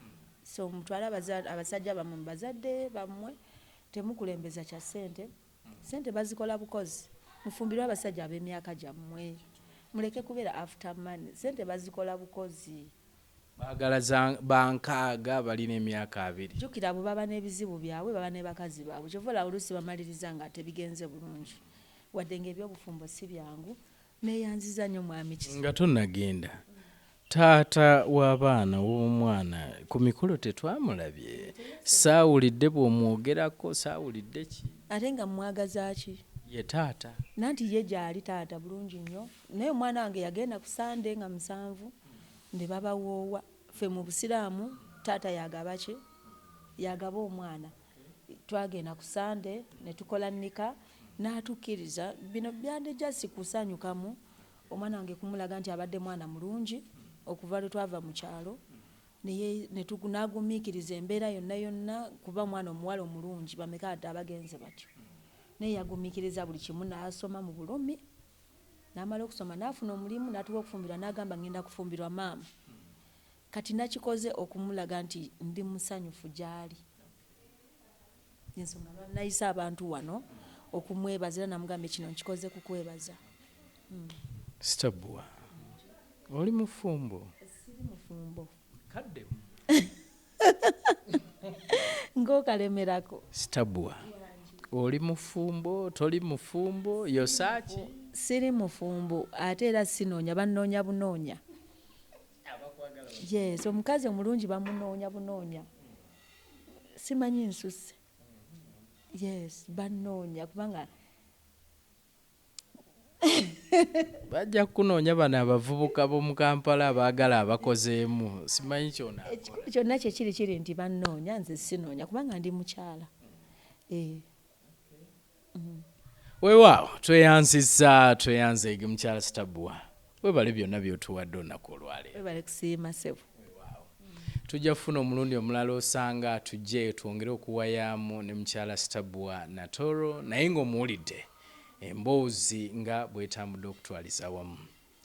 So mutwale abasajja bammwe mu bazadde bammwe temukulembeza kya ssente. Ssente bazikola bukozi. Mufumbirwe abasajja ab'emyaka gyammwe muleke kubeera after money. Ssente bazikola bukozi. baagala bankaaga balina emyaka 2. Jjukira abo baba n'ebizibu byabwe baba ne bakazi baabwe kyova oluusi bamaliriza nga tebigenze bulungi wadde ng'ebyobufumbo si byangu. Neeyanziza nnyo mwami Kizito nga tonnagenda taata w'abaana w'omwana ku mikolo tetwamulabye saawulidde bw'omwogerako saawulidde ki ate nga mwagaza ki ye taata nanti ye gyali taata bulungi nnyo naye omwana wange yagenda ku Sande nga 7 ne babawoowa. Ffe mu Busiraamu taata yagaba ki yagaba omwana. Twagenda ku Sande ne tukola nnika n'atukkiriza. Bino byandejja si kusanyukamu omwana wange kumulaga nti abadde mwana mulungi okuva lwe twava mu kyalo n'agumiikiriza embeera yonna yonna kuba mwana omuwala omulungi bameka ate abagenze batyo. Naye yagumiikiriza buli kimu n'asoma mu bulumi n'amala okusoma n'afuna omulimu n'atuuka okufumbirwa n'agamba ngenda kufumbirwa maama. Kati nakikoze okumulaga nti ndi musanyufu gy'ali. Ensonga nayise abantu wano okumwebaza era namugamba kino nkikoze kukwebaza. Stabua oli mufumbo? Siri mufumbo. Kadde ng'okalemerako. Stabua oli mufumbo toli mufumbo yosaaki? Siri mufumbo ate era sinoonya bannoonya bunoonya. Yes, omukazi omulungi bamunoonya bunoonya. Simanyi nsusse. Yes, bannoonya kubanga bajja kunoonya bano abavubuka b'omu Kampala abaagala abakozeemu simanyi kyona. Ekikulu kyonna kye kiri nti bannoonya nze sinoonya kubanga ndi mukyala. Weewaawo tweyanze mukyala Stabua webale byonna byotuwadde olunaku olwaleero. Webale kusiima ssebo. Tujja kufuna omulundi omulala osanga tujje twongere okuwayaamu ne mukyala Stabua Natooro naye ng'omuwulidde emboozi nga bwetambudde okutwaliza wamu.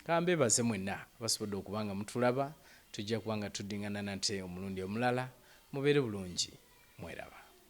Kambeebaze mwenna basobodde okuba nga mutulaba tujja kuba nga tuddingana nate omulundi omulala mubeere bulungi mweraba.